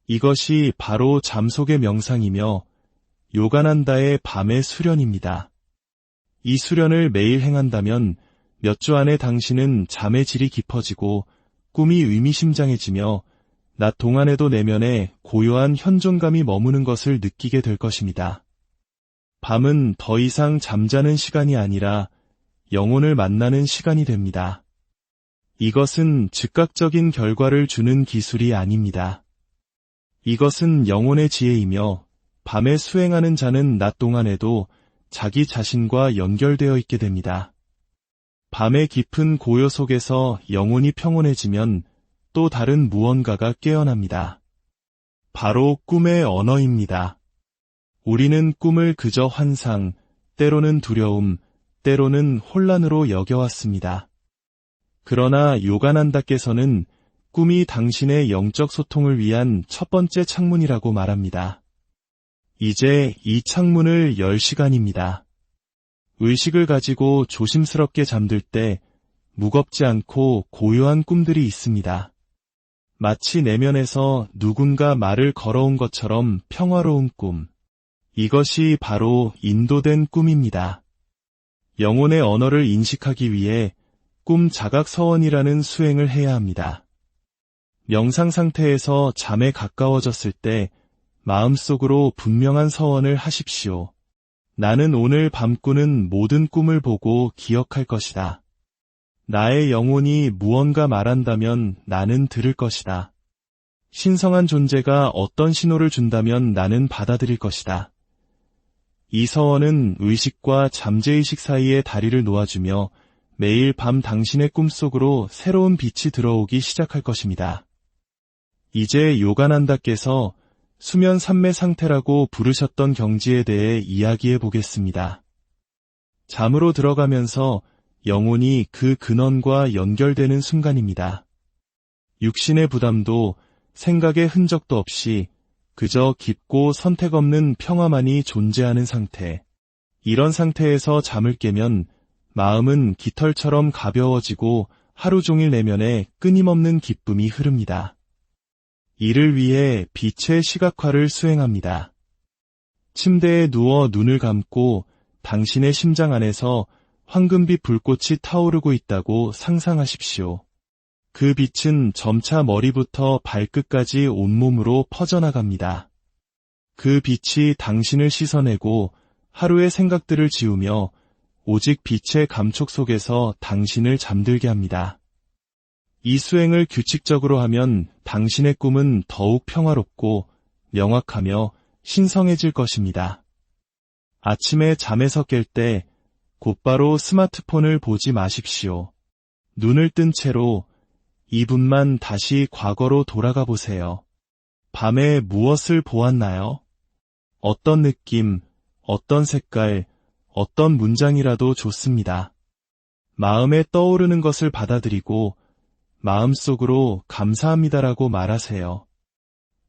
이것이 바로 잠 속의 명상이며 요가난다의 밤의 수련입니다. 이 수련을 매일 행한다면 몇 주 안에 당신은 잠의 질이 깊어지고 꿈이 의미심장해지며 낮 동안에도 내면에 고요한 현존감이 머무는 것을 느끼게 될 것입니다. 밤은 더 이상 잠자는 시간이 아니라 영혼을 만나는 시간이 됩니다. 이것은 즉각적인 결과를 주는 기술이 아닙니다. 이것은 영혼의 지혜이며 밤에 수행하는 자는 낮 동안에도 자기 자신과 연결되어 있게 됩니다. 밤의 깊은 고요 속에서 영혼이 평온해지면 또 다른 무언가가 깨어납니다. 바로 꿈의 언어입니다. 우리는 꿈을 그저 환상, 때로는 두려움, 때로는 혼란으로 여겨왔습니다. 그러나 요가난다께서는 꿈이 당신의 영적 소통을 위한 첫 번째 창문이라고 말합니다. 이제 이 창문을 열 시간입니다. 의식을 가지고 조심스럽게 잠들 때 무겁지 않고 고요한 꿈들이 있습니다. 마치 내면에서 누군가 말을 걸어온 것처럼 평화로운 꿈. 이것이 바로 인도된 꿈입니다. 영혼의 언어를 인식하기 위해 꿈 자각 서원이라는 수행을 해야 합니다. 명상 상태에서 잠에 가까워졌을 때 마음속으로 분명한 서원을 하십시오. 나는 오늘 밤 꾸는 모든 꿈을 보고 기억할 것이다. 나의 영혼이 무언가 말한다면 나는 들을 것이다. 신성한 존재가 어떤 신호를 준다면 나는 받아들일 것이다. 이 서원은 의식과 잠재의식 사이에 다리를 놓아주며 매일 밤 당신의 꿈속으로 새로운 빛이 들어오기 시작할 것입니다. 이제 요가난다께서 수면 삼매 상태라고 부르셨던 경지에 대해 이야기해 보겠습니다. 잠으로 들어가면서 영혼이 그 근원과 연결되는 순간입니다. 육신의 부담도 생각의 흔적도 없이 그저 깊고 선택 없는 평화만이 존재하는 상태. 이런 상태에서 잠을 깨면 마음은 깃털처럼 가벼워지고 하루 종일 내면에 끊임없는 기쁨이 흐릅니다. 이를 위해 빛의 시각화를 수행합니다. 침대에 누워 눈을 감고 당신의 심장 안에서 황금빛 불꽃이 타오르고 있다고 상상하십시오. 그 빛은 점차 머리부터 발끝까지 온몸으로 퍼져나갑니다. 그 빛이 당신을 씻어내고 하루의 생각들을 지우며 오직 빛의 감촉 속에서 당신을 잠들게 합니다. 이 수행을 규칙적으로 하면 당신의 꿈은 더욱 평화롭고 명확하며 신성해질 것입니다. 아침에 잠에서 깰 때 곧바로 스마트폰을 보지 마십시오. 눈을 뜬 채로 2분만 다시 과거로 돌아가 보세요. 밤에 무엇을 보았나요? 어떤 느낌, 어떤 색깔, 어떤 문장이라도 좋습니다. 마음에 떠오르는 것을 받아들이고 마음속으로 감사합니다라고 말하세요.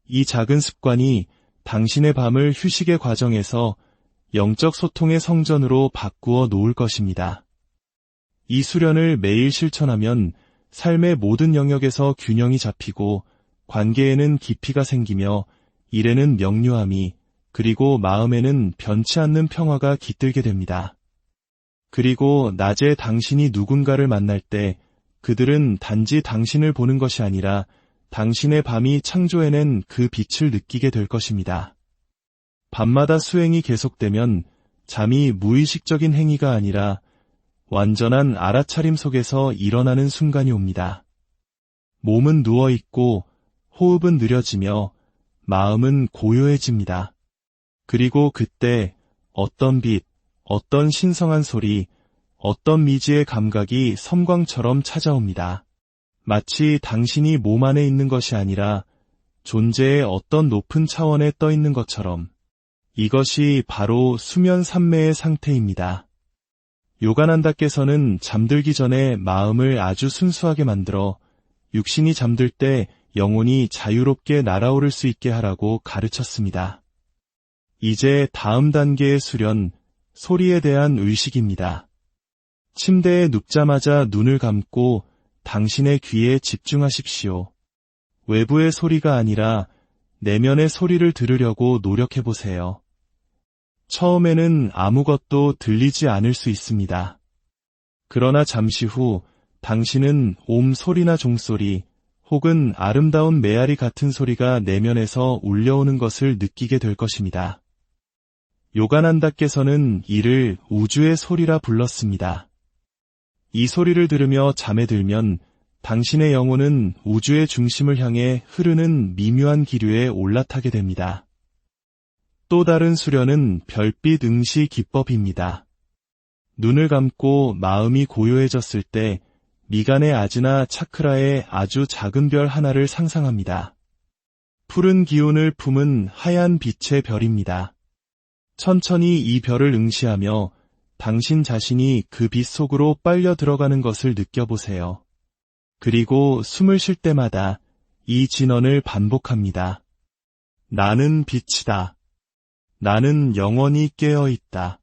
이 작은 습관이 당신의 밤을 휴식의 과정에서 영적 소통의 성전으로 바꾸어 놓을 것입니다. 이 수련을 매일 실천하면 삶의 모든 영역에서 균형이 잡히고 관계에는 깊이가 생기며 일에는 명료함이 그리고 마음에는 변치 않는 평화가 깃들게 됩니다. 그리고 낮에 당신이 누군가를 만날 때 그들은 단지 당신을 보는 것이 아니라 당신의 밤이 창조해낸 그 빛을 느끼게 될 것입니다. 밤마다 수행이 계속되면 잠이 무의식적인 행위가 아니라 완전한 알아차림 속에서 일어나는 순간이 옵니다. 몸은 누워있고 호흡은 느려지며 마음은 고요해집니다. 그리고 그때 어떤 빛, 어떤 신성한 소리, 어떤 미지의 감각이 섬광처럼 찾아옵니다. 마치 당신이 몸 안에 있는 것이 아니라 존재의 어떤 높은 차원에 떠 있는 것처럼. 이것이 바로 수면 삼매의 상태입니다. 요가난다께서는 잠들기 전에 마음을 아주 순수하게 만들어 육신이 잠들 때 영혼이 자유롭게 날아오를 수 있게 하라고 가르쳤습니다. 이제 다음 단계의 수련, 소리에 대한 의식입니다. 침대에 눕자마자 눈을 감고 당신의 귀에 집중하십시오. 외부의 소리가 아니라 내면의 소리를 들으려고 노력해보세요. 처음에는 아무것도 들리지 않을 수 있습니다. 그러나 잠시 후 당신은 옴 소리나 종소리 혹은 아름다운 메아리 같은 소리가 내면에서 울려오는 것을 느끼게 될 것입니다. 요가난다께서는 이를 우주의 소리라 불렀습니다. 이 소리를 들으며 잠에 들면 당신의 영혼은 우주의 중심을 향해 흐르는 미묘한 기류에 올라타게 됩니다. 또 다른 수련은 별빛 응시 기법입니다. 눈을 감고 마음이 고요해졌을 때 미간의 아지나 차크라의 아주 작은 별 하나를 상상합니다. 푸른 기운을 품은 하얀 빛의 별입니다. 천천히 이 별을 응시하며 당신 자신이 그 빛 속으로 빨려 들어가는 것을 느껴보세요. 그리고 숨을 쉴 때마다 이 진언을 반복합니다. 나는 빛이다. 나는 영원히 깨어있다.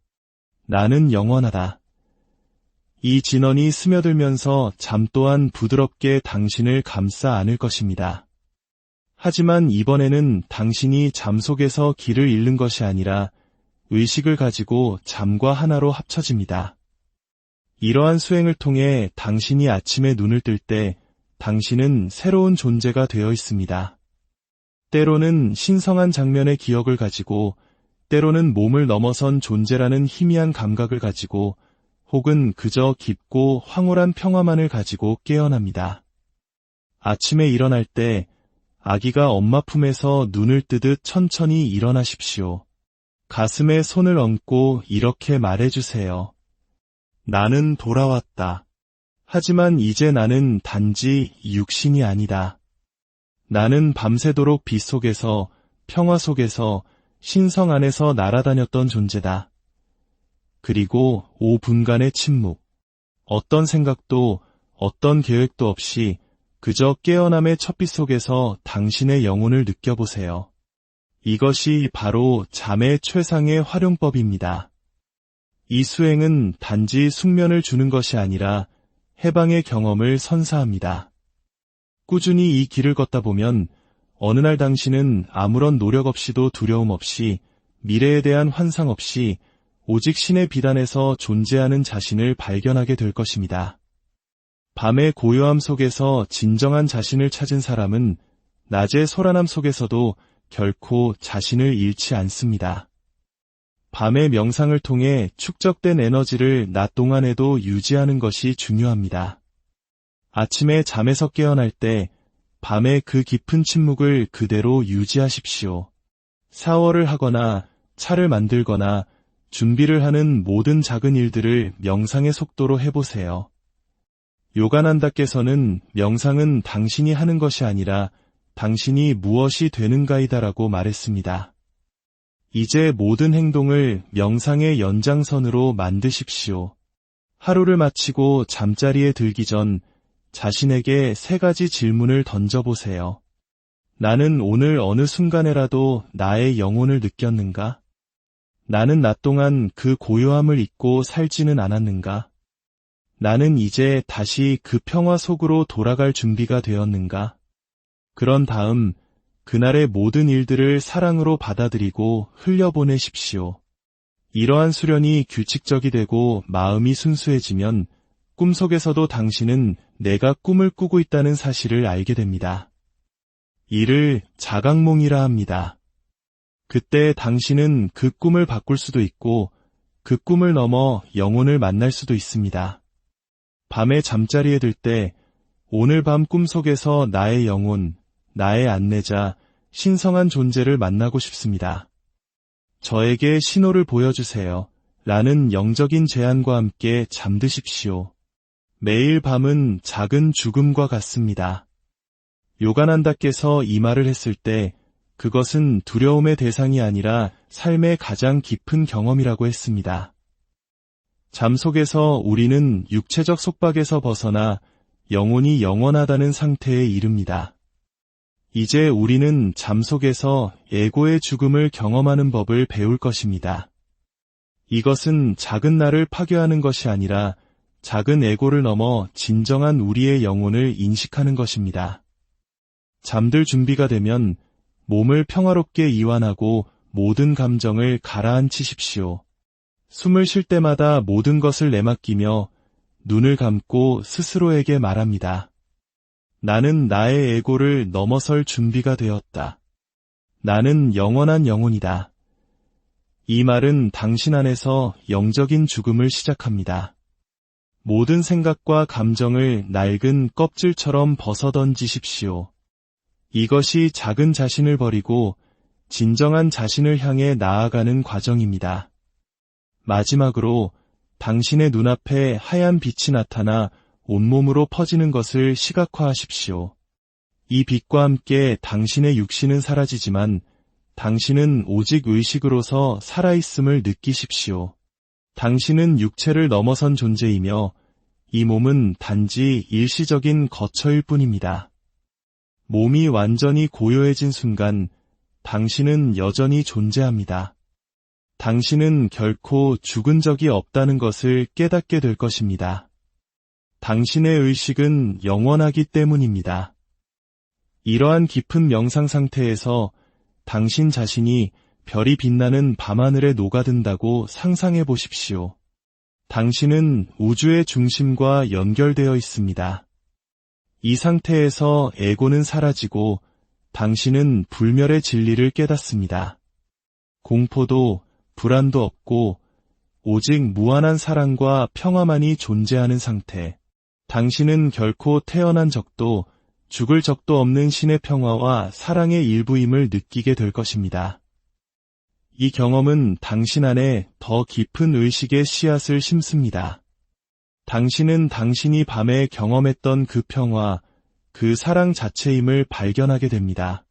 나는 영원하다. 이 진언이 스며들면서 잠 또한 부드럽게 당신을 감싸 안을 것입니다. 하지만 이번에는 당신이 잠 속에서 길을 잃는 것이 아니라 의식을 가지고 잠과 하나로 합쳐집니다. 이러한 수행을 통해 당신이 아침에 눈을 뜰 때 당신은 새로운 존재가 되어 있습니다. 때로는 신성한 장면의 기억을 가지고 때로는 몸을 넘어선 존재라는 희미한 감각을 가지고 혹은 그저 깊고 황홀한 평화만을 가지고 깨어납니다. 아침에 일어날 때 아기가 엄마 품에서 눈을 뜨듯 천천히 일어나십시오. 가슴에 손을 얹고 이렇게 말해주세요. 나는 돌아왔다. 하지만 이제 나는 단지 육신이 아니다. 나는 밤새도록 빛 속에서, 평화 속에서, 신성 안에서 날아다녔던 존재다. 그리고 5분간의 침묵. 어떤 생각도, 어떤 계획도 없이 그저 깨어남의 첫빛 속에서 당신의 영혼을 느껴보세요. 이것이 바로 잠의 최상의 활용법입니다. 이 수행은 단지 숙면을 주는 것이 아니라 해방의 경험을 선사합니다. 꾸준히 이 길을 걷다 보면 어느 날 당신은 아무런 노력 없이도 두려움 없이 미래에 대한 환상 없이 오직 신의 비단에서 존재하는 자신을 발견하게 될 것입니다. 밤의 고요함 속에서 진정한 자신을 찾은 사람은 낮의 소란함 속에서도 결코 자신을 잃지 않습니다. 밤의 명상을 통해 축적된 에너지를 낮 동안에도 유지하는 것이 중요합니다. 아침에 잠에서 깨어날 때 밤의 그 깊은 침묵을 그대로 유지하십시오. 샤워를 하거나 차를 만들거나 준비를 하는 모든 작은 일들을 명상의 속도로 해보세요. 요가난다께서는 명상은 당신이 하는 것이 아니라 당신이 무엇이 되는가이다라고 말했습니다. 이제 모든 행동을 명상의 연장선으로 만드십시오. 하루를 마치고 잠자리에 들기 전 자신에게 3가지 질문을 던져보세요. 나는 오늘 어느 순간에라도 나의 영혼을 느꼈는가? 나는 낮 동안 그 고요함을 잊고 살지는 않았는가? 나는 이제 다시 그 평화 속으로 돌아갈 준비가 되었는가? 그런 다음 그날의 모든 일들을 사랑으로 받아들이고 흘려보내십시오. 이러한 수련이 규칙적이 되고 마음이 순수해지면 꿈속에서도 당신은 내가 꿈을 꾸고 있다는 사실을 알게 됩니다. 이를 자각몽이라 합니다. 그때 당신은 그 꿈을 바꿀 수도 있고 그 꿈을 넘어 영혼을 만날 수도 있습니다. 밤에 잠자리에 들 때 오늘 밤 꿈속에서 나의 영혼, 나의 안내자, 신성한 존재를 만나고 싶습니다. 저에게 신호를 보여주세요. 라는 영적인 제안과 함께 잠드십시오. 매일 밤은 작은 죽음과 같습니다. 요가난다께서 이 말을 했을 때 그것은 두려움의 대상이 아니라 삶의 가장 깊은 경험이라고 했습니다. 잠 속에서 우리는 육체적 속박에서 벗어나 영혼이 영원하다는 상태에 이릅니다. 이제 우리는 잠 속에서 에고의 죽음을 경험하는 법을 배울 것입니다. 이것은 작은 나를 파괴하는 것이 아니라 작은 에고를 넘어 진정한 우리의 영혼을 인식하는 것입니다. 잠들 준비가 되면 몸을 평화롭게 이완하고 모든 감정을 가라앉히십시오. 숨을 쉴 때마다 모든 것을 내맡기며 눈을 감고 스스로에게 말합니다. 나는 나의 에고를 넘어설 준비가 되었다. 나는 영원한 영혼이다. 이 말은 당신 안에서 영적인 죽음을 시작합니다. 모든 생각과 감정을 낡은 껍질처럼 벗어던지십시오. 이것이 작은 자신을 버리고 진정한 자신을 향해 나아가는 과정입니다. 마지막으로 당신의 눈앞에 하얀 빛이 나타나 온몸으로 퍼지는 것을 시각화하십시오. 이 빛과 함께 당신의 육신은 사라지지만 당신은 오직 의식으로서 살아있음을 느끼십시오. 당신은 육체를 넘어선 존재이며 이 몸은 단지 일시적인 거처일 뿐입니다. 몸이 완전히 고요해진 순간 당신은 여전히 존재합니다. 당신은 결코 죽은 적이 없다는 것을 깨닫게 될 것입니다. 당신의 의식은 영원하기 때문입니다. 이러한 깊은 명상 상태에서 당신 자신이 별이 빛나는 밤하늘에 녹아든다고 상상해 보십시오. 당신은 우주의 중심과 연결되어 있습니다. 이 상태에서 에고는 사라지고 당신은 불멸의 진리를 깨닫습니다. 공포도 불안도 없고 오직 무한한 사랑과 평화만이 존재하는 상태. 당신은 결코 태어난 적도 죽을 적도 없는 신의 평화와 사랑의 일부임을 느끼게 될 것입니다. 이 경험은 당신 안에 더 깊은 의식의 씨앗을 심습니다. 당신은 당신이 밤에 경험했던 그 평화, 그 사랑 자체임을 발견하게 됩니다.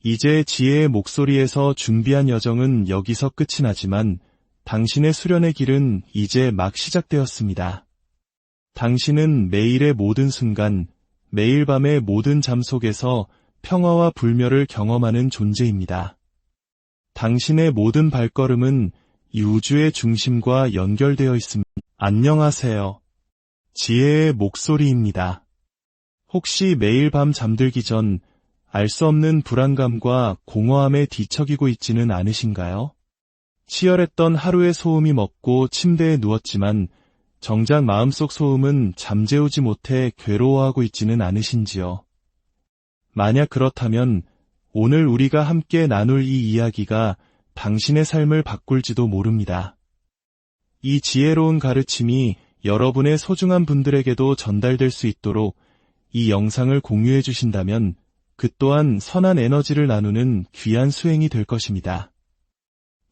이제 지혜의 목소리에서 준비한 여정은 여기서 끝이 나지만 당신의 수련의 길은 이제 막 시작되었습니다. 당신은 매일의 모든 순간, 매일 밤의 모든 잠 속에서 평화와 불멸을 경험하는 존재입니다. 당신의 모든 발걸음은 이 우주의 중심과 연결되어 있습니다. 안녕하세요. 지혜의 목소리입니다. 혹시 매일 밤 잠들기 전 알 수 없는 불안감과 공허함에 뒤척이고 있지는 않으신가요? 치열했던 하루의 소음이 먹고 침대에 누웠지만 정작 마음속 소음은 잠재우지 못해 괴로워하고 있지는 않으신지요? 만약 그렇다면 오늘 우리가 함께 나눌 이 이야기가 당신의 삶을 바꿀지도 모릅니다. 이 지혜로운 가르침이 여러분의 소중한 분들에게도 전달될 수 있도록 이 영상을 공유해 주신다면 그 또한 선한 에너지를 나누는 귀한 수행이 될 것입니다.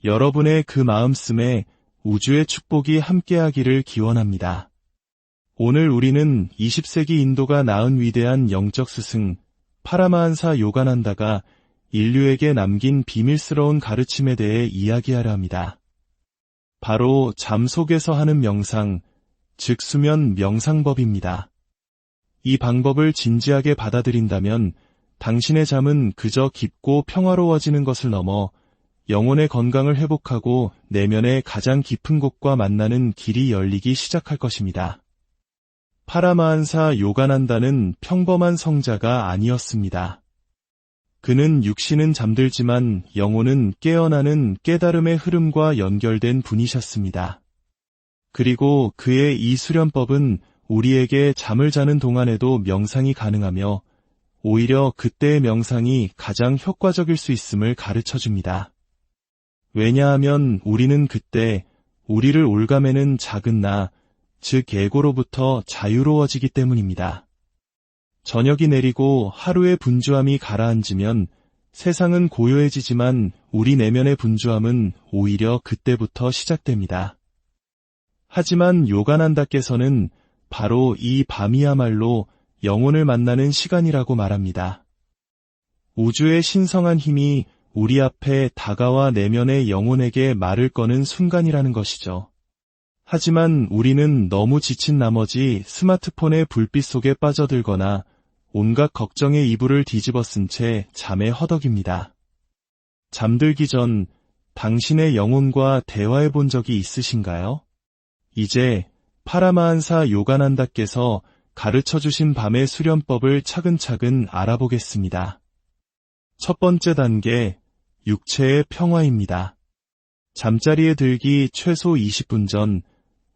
여러분의 그 마음씀에 우주의 축복이 함께하기를 기원합니다. 오늘 우리는 20세기 인도가 낳은 위대한 영적 스승 파라마한사 요가난다가 인류에게 남긴 비밀스러운 가르침에 대해 이야기하려 합니다. 바로 잠 속에서 하는 명상, 즉 수면 명상법입니다. 이 방법을 진지하게 받아들인다면 당신의 잠은 그저 깊고 평화로워지는 것을 넘어 영혼의 건강을 회복하고 내면의 가장 깊은 곳과 만나는 길이 열리기 시작할 것입니다. 파라마한사 요가난다는 평범한 성자가 아니었습니다. 그는 육신은 잠들지만 영혼은 깨어나는 깨달음의 흐름과 연결된 분이셨습니다. 그리고 그의 이 수련법은 우리에게 잠을 자는 동안에도 명상이 가능하며 오히려 그때의 명상이 가장 효과적일 수 있음을 가르쳐줍니다. 왜냐하면 우리는 그때 우리를 올가매는 작은 나, 즉 에고로부터 자유로워지기 때문입니다. 저녁이 내리고 하루의 분주함이 가라앉으면 세상은 고요해지지만 우리 내면의 분주함은 오히려 그때부터 시작됩니다. 하지만 요가난다께서는 바로 이 밤이야말로 영혼을 만나는 시간이라고 말합니다. 우주의 신성한 힘이 우리 앞에 다가와 내면의 영혼에게 말을 거는 순간이라는 것이죠. 하지만 우리는 너무 지친 나머지 스마트폰의 불빛 속에 빠져들거나 온갖 걱정의 이불을 뒤집어 쓴 채 잠에 허덕입니다. 잠들기 전 당신의 영혼과 대화해 본 적이 있으신가요? 이제 파라마한사 요가난다께서 가르쳐주신 밤의 수련법을 차근차근 알아보겠습니다. 첫 번째 단계, 육체의 평화입니다. 잠자리에 들기 최소 20분 전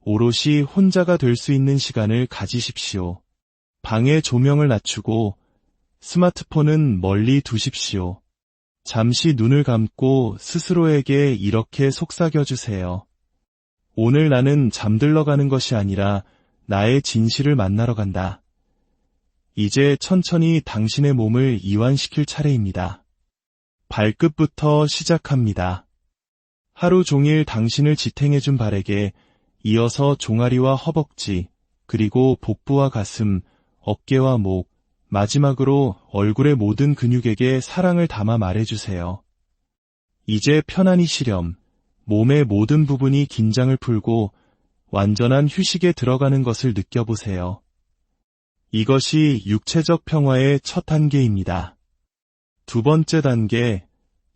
오롯이 혼자가 될 수 있는 시간을 가지십시오. 방의 조명을 낮추고 스마트폰은 멀리 두십시오. 잠시 눈을 감고 스스로에게 이렇게 속삭여주세요. 오늘 나는 잠들러 가는 것이 아니라 나의 진실을 만나러 간다. 이제 천천히 당신의 몸을 이완시킬 차례입니다. 발끝부터 시작합니다. 하루 종일 당신을 지탱해준 발에게 이어서 종아리와 허벅지, 그리고 복부와 가슴, 어깨와 목, 마지막으로 얼굴의 모든 근육에게 사랑을 담아 말해주세요. 이제 편안히 쉬렴. 몸의 모든 부분이 긴장을 풀고 완전한 휴식에 들어가는 것을 느껴보세요. 이것이 육체적 평화의 첫 단계입니다. 두 번째 단계,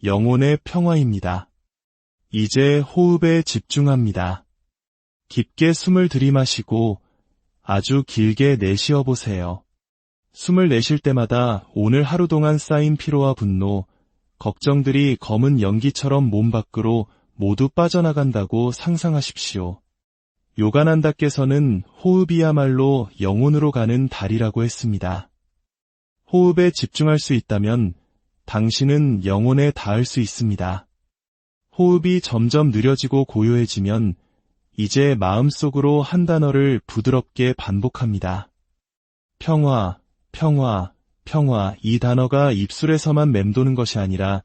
영혼의 평화입니다. 이제 호흡에 집중합니다. 깊게 숨을 들이마시고 아주 길게 내쉬어 보세요. 숨을 내쉴 때마다 오늘 하루 동안 쌓인 피로와 분노, 걱정들이 검은 연기처럼 몸 밖으로 모두 빠져나간다고 상상하십시오. 요가난다께서는 호흡이야말로 영혼으로 가는 달이라고 했습니다. 호흡에 집중할 수 있다면 당신은 영혼에 닿을 수 있습니다. 호흡이 점점 느려지고 고요해지면 이제 마음속으로 한 단어를 부드럽게 반복합니다. 평화, 평화, 평화. 이 단어가 입술에서만 맴도는 것이 아니라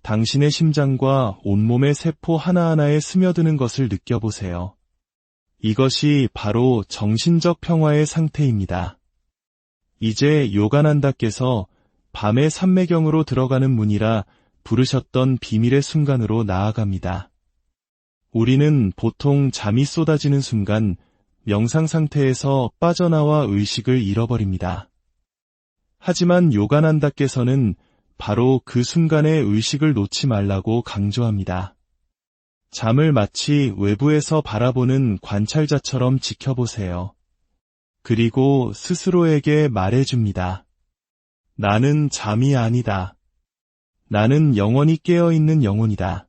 당신의 심장과 온몸의 세포 하나하나에 스며드는 것을 느껴보세요. 이것이 바로 정신적 평화의 상태입니다. 이제 요가난다께서 밤의 삼매경으로 들어가는 문이라 부르셨던 비밀의 순간으로 나아갑니다. 우리는 보통 잠이 쏟아지는 순간 명상 상태에서 빠져나와 의식을 잃어버립니다. 하지만 요가난다께서는 바로 그 순간에 의식을 놓지 말라고 강조합니다. 잠을 마치 외부에서 바라보는 관찰자처럼 지켜보세요. 그리고 스스로에게 말해줍니다. 나는 잠이 아니다. 나는 영원히 깨어있는 영혼이다.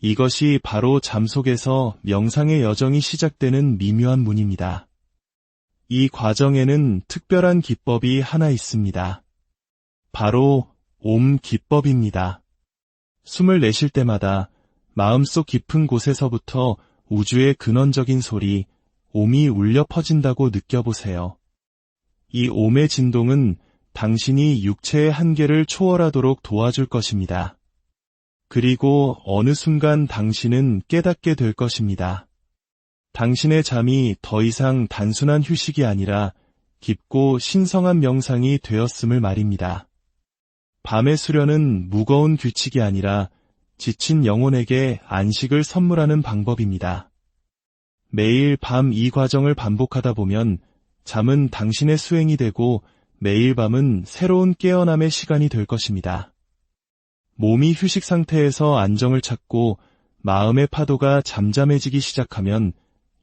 이것이 바로 잠 속에서 명상의 여정이 시작되는 미묘한 문입니다. 이 과정에는 특별한 기법이 하나 있습니다. 바로 옴 기법입니다. 숨을 내쉴 때마다 마음속 깊은 곳에서부터 우주의 근원적인 소리, 옴이 울려 퍼진다고 느껴보세요. 이 옴의 진동은 당신이 육체의 한계를 초월하도록 도와줄 것입니다. 그리고 어느 순간 당신은 깨닫게 될 것입니다. 당신의 잠이 더 이상 단순한 휴식이 아니라 깊고 신성한 명상이 되었음을 말입니다. 밤의 수련은 무거운 규칙이 아니라 지친 영혼에게 안식을 선물하는 방법입니다. 매일 밤 이 과정을 반복하다 보면 잠은 당신의 수행이 되고 매일 밤은 새로운 깨어남의 시간이 될 것입니다. 몸이 휴식 상태에서 안정을 찾고 마음의 파도가 잠잠해지기 시작하면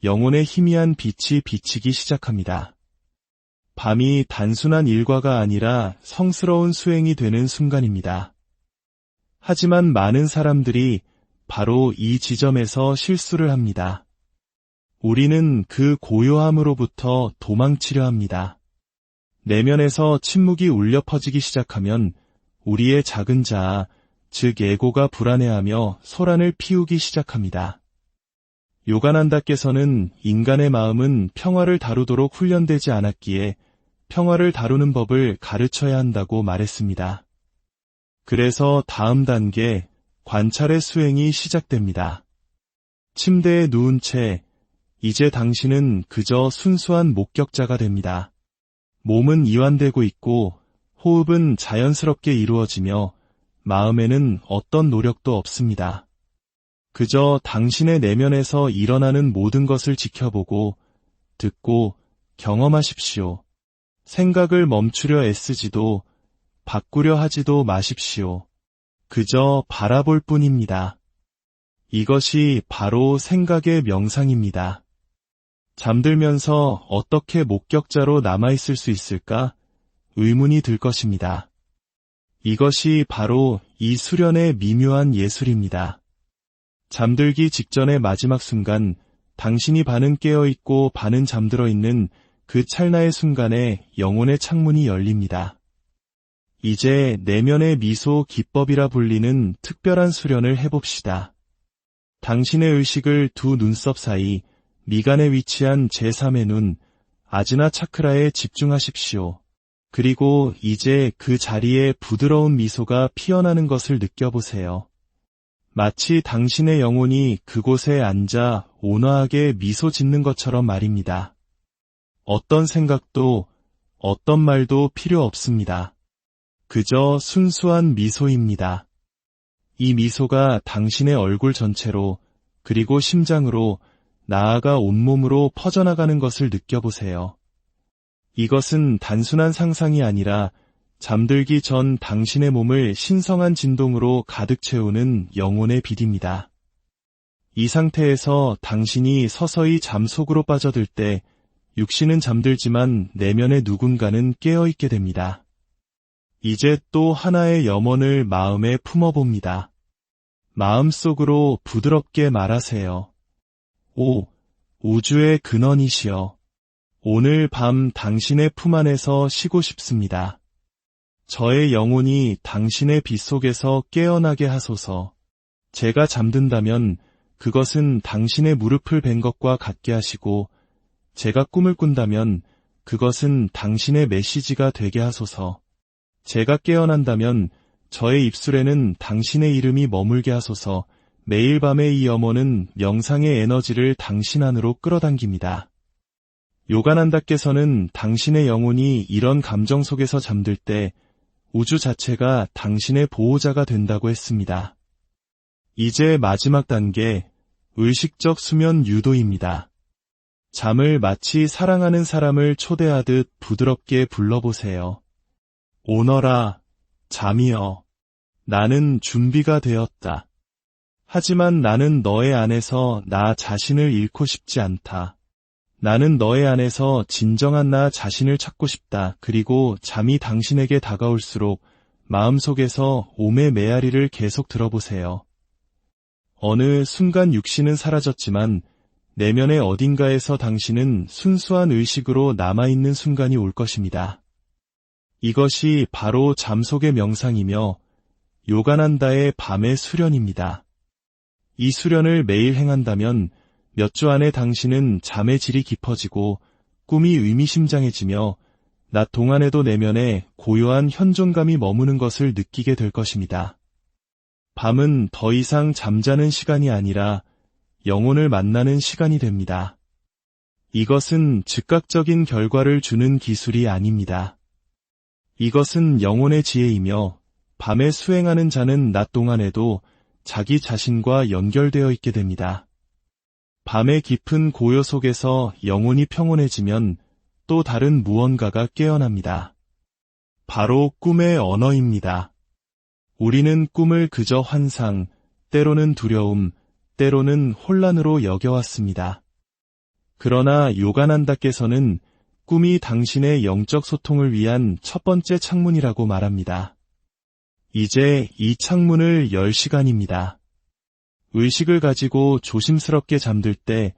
영혼의 희미한 빛이 비치기 시작합니다. 밤이 단순한 일과가 아니라 성스러운 수행이 되는 순간입니다. 하지만 많은 사람들이 바로 이 지점에서 실수를 합니다. 우리는 그 고요함으로부터 도망치려 합니다. 내면에서 침묵이 울려 퍼지기 시작하면 우리의 작은 자아, 즉 에고가 불안해하며 소란을 피우기 시작합니다. 요가난다께서는 인간의 마음은 평화를 다루도록 훈련되지 않았기에 평화를 다루는 법을 가르쳐야 한다고 말했습니다. 그래서 다음 단계, 관찰의 수행이 시작됩니다. 침대에 누운 채 이제 당신은 그저 순수한 목격자가 됩니다. 몸은 이완되고 있고 호흡은 자연스럽게 이루어지며 마음에는 어떤 노력도 없습니다. 그저 당신의 내면에서 일어나는 모든 것을 지켜보고 듣고 경험하십시오. 생각을 멈추려 애쓰지도 바꾸려 하지도 마십시오. 그저 바라볼 뿐입니다. 이것이 바로 생각의 명상입니다. 잠들면서 어떻게 목격자로 남아있을 수 있을까? 의문이 들 것입니다. 이것이 바로 이 수련의 미묘한 예술입니다. 잠들기 직전의 마지막 순간, 당신이 반은 깨어있고 반은 잠들어 있는 그 찰나의 순간에 영혼의 창문이 열립니다. 이제 내면의 미소 기법이라 불리는 특별한 수련을 해봅시다. 당신의 의식을 두 눈썹 사이, 미간에 위치한 제3의 눈, 아즈나 차크라에 집중하십시오. 그리고 이제 그 자리에 부드러운 미소가 피어나는 것을 느껴보세요. 마치 당신의 영혼이 그곳에 앉아 온화하게 미소 짓는 것처럼 말입니다. 어떤 생각도, 어떤 말도 필요 없습니다. 그저 순수한 미소입니다. 이 미소가 당신의 얼굴 전체로, 그리고 심장으로, 나아가 온몸으로 퍼져나가는 것을 느껴보세요. 이것은 단순한 상상이 아니라 잠들기 전 당신의 몸을 신성한 진동으로 가득 채우는 영혼의 빛입니다. 이 상태에서 당신이 서서히 잠 속으로 빠져들 때 육신은 잠들지만 내면의 누군가는 깨어있게 됩니다. 이제 또 하나의 염원을 마음에 품어봅니다. 마음속으로 부드럽게 말하세요. 오, 우주의 근원이시여. 오늘 밤 당신의 품 안에서 쉬고 싶습니다. 저의 영혼이 당신의 빛 속에서 깨어나게 하소서. 제가 잠든다면 그것은 당신의 무릎을 벤 것과 같게 하시고, 제가 꿈을 꾼다면 그것은 당신의 메시지가 되게 하소서. 제가 깨어난다면 저의 입술에는 당신의 이름이 머물게 하소서. 매일 밤에 이 염원은 명상의 에너지를 당신 안으로 끌어당깁니다. 요가난다께서는 당신의 영혼이 이런 감정 속에서 잠들 때 우주 자체가 당신의 보호자가 된다고 했습니다. 이제 마지막 단계, 의식적 수면 유도입니다. 잠을 마치 사랑하는 사람을 초대하듯 부드럽게 불러보세요. 오너라, 잠이여. 나는 준비가 되었다. 하지만 나는 너의 안에서 나 자신을 잃고 싶지 않다. 나는 너의 안에서 진정한 나 자신을 찾고 싶다. 그리고 잠이 당신에게 다가올수록 마음속에서 옴의 메아리를 계속 들어보세요. 어느 순간 육신은 사라졌지만 내면의 어딘가에서 당신은 순수한 의식으로 남아있는 순간이 올 것입니다. 이것이 바로 잠 속의 명상이며 요가난다의 밤의 수련입니다. 이 수련을 매일 행한다면 몇 주 안에 당신은 잠의 질이 깊어지고 꿈이 의미심장해지며 낮 동안에도 내면에 고요한 현존감이 머무는 것을 느끼게 될 것입니다. 밤은 더 이상 잠자는 시간이 아니라 영혼을 만나는 시간이 됩니다. 이것은 즉각적인 결과를 주는 기술이 아닙니다. 이것은 영혼의 지혜이며 밤에 수행하는 자는 낮 동안에도 자기 자신과 연결되어 있게 됩니다. 밤의 깊은 고요 속에서 영혼이 평온해지면 또 다른 무언가가 깨어납니다. 바로 꿈의 언어입니다. 우리는 꿈을 그저 환상, 때로는 두려움, 때로는 혼란으로 여겨왔습니다. 그러나 요가난다께서는 꿈이 당신의 영적 소통을 위한 첫 번째 창문이라고 말합니다. 이제 이 창문을 열 시간입니다. 의식을 가지고 조심스럽게 잠들 때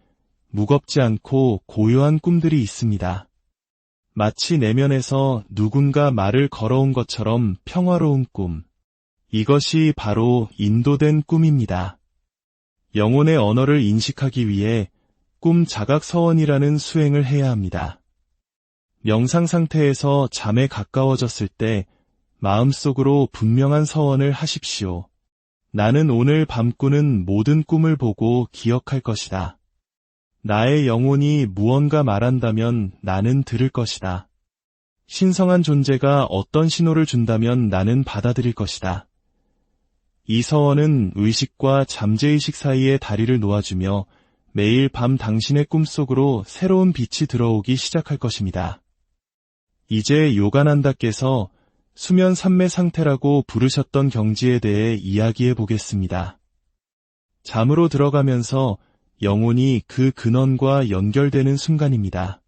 무겁지 않고 고요한 꿈들이 있습니다. 마치 내면에서 누군가 말을 걸어온 것처럼 평화로운 꿈. 이것이 바로 인도된 꿈입니다. 영혼의 언어를 인식하기 위해 꿈 자각 서원이라는 수행을 해야 합니다. 명상 상태에서 잠에 가까워졌을 때 마음속으로 분명한 서원을 하십시오. 나는 오늘 밤 꾸는 모든 꿈을 보고 기억할 것이다. 나의 영혼이 무언가 말한다면 나는 들을 것이다. 신성한 존재가 어떤 신호를 준다면 나는 받아들일 것이다. 이 서원은 의식과 잠재의식 사이에 다리를 놓아주며 매일 밤 당신의 꿈속으로 새로운 빛이 들어오기 시작할 것입니다. 이제 요가난다께서 수면 삼매 상태라고 부르셨던 경지에 대해 이야기해 보겠습니다. 잠으로 들어가면서 영혼이 그 근원과 연결되는 순간입니다.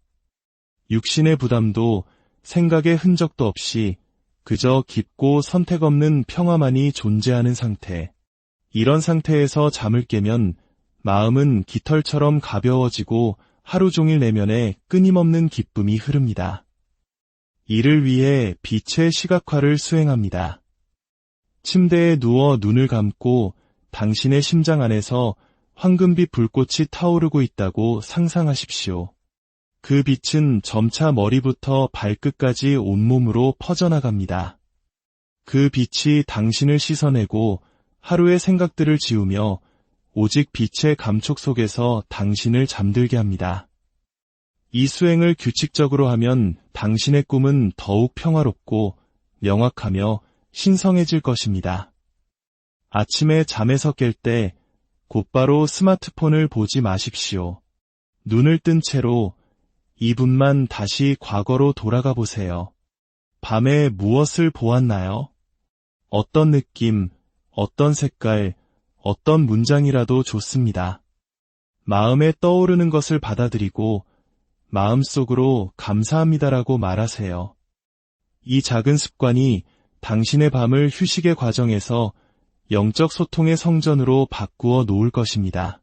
육신의 부담도 생각의 흔적도 없이 그저 깊고 선택 없는 평화만이 존재하는 상태. 이런 상태에서 잠을 깨면 마음은 깃털처럼 가벼워지고 하루 종일 내면에 끊임없는 기쁨이 흐릅니다. 이를 위해 빛의 시각화를 수행합니다. 침대에 누워 눈을 감고 당신의 심장 안에서 황금빛 불꽃이 타오르고 있다고 상상하십시오. 그 빛은 점차 머리부터 발끝까지 온몸으로 퍼져나갑니다. 그 빛이 당신을 씻어내고 하루의 생각들을 지우며 오직 빛의 감촉 속에서 당신을 잠들게 합니다. 이 수행을 규칙적으로 하면 당신의 꿈은 더욱 평화롭고 명확하며 신성해질 것입니다. 아침에 잠에서 깰 때 곧바로 스마트폰을 보지 마십시오. 눈을 뜬 채로 2분만 다시 과거로 돌아가 보세요. 밤에 무엇을 보았나요? 어떤 느낌, 어떤 색깔, 어떤 문장이라도 좋습니다. 마음에 떠오르는 것을 받아들이고 마음속으로 감사합니다라고 말하세요. 이 작은 습관이 당신의 밤을 휴식의 과정에서 영적 소통의 성전으로 바꾸어 놓을 것입니다.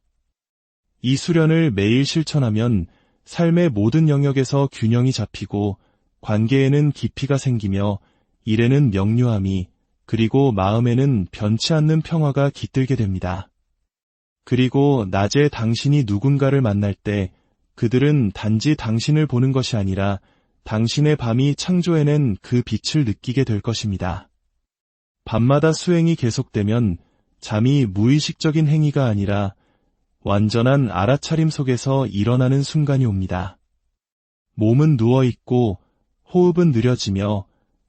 이 수련을 매일 실천하면 삶의 모든 영역에서 균형이 잡히고 관계에는 깊이가 생기며 일에는 명료함이 그리고 마음에는 변치 않는 평화가 깃들게 됩니다. 그리고 낮에 당신이 누군가를 만날 때 그들은 단지 당신을 보는 것이 아니라 당신의 밤이 창조해낸 그 빛을 느끼게 될 것입니다. 밤마다 수행이 계속되면 잠이 무의식적인 행위가 아니라 완전한 알아차림 속에서 일어나는 순간이 옵니다. 몸은 누워있고 호흡은 느려지며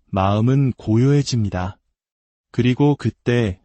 마음은 고요해집니다. 그리고 그때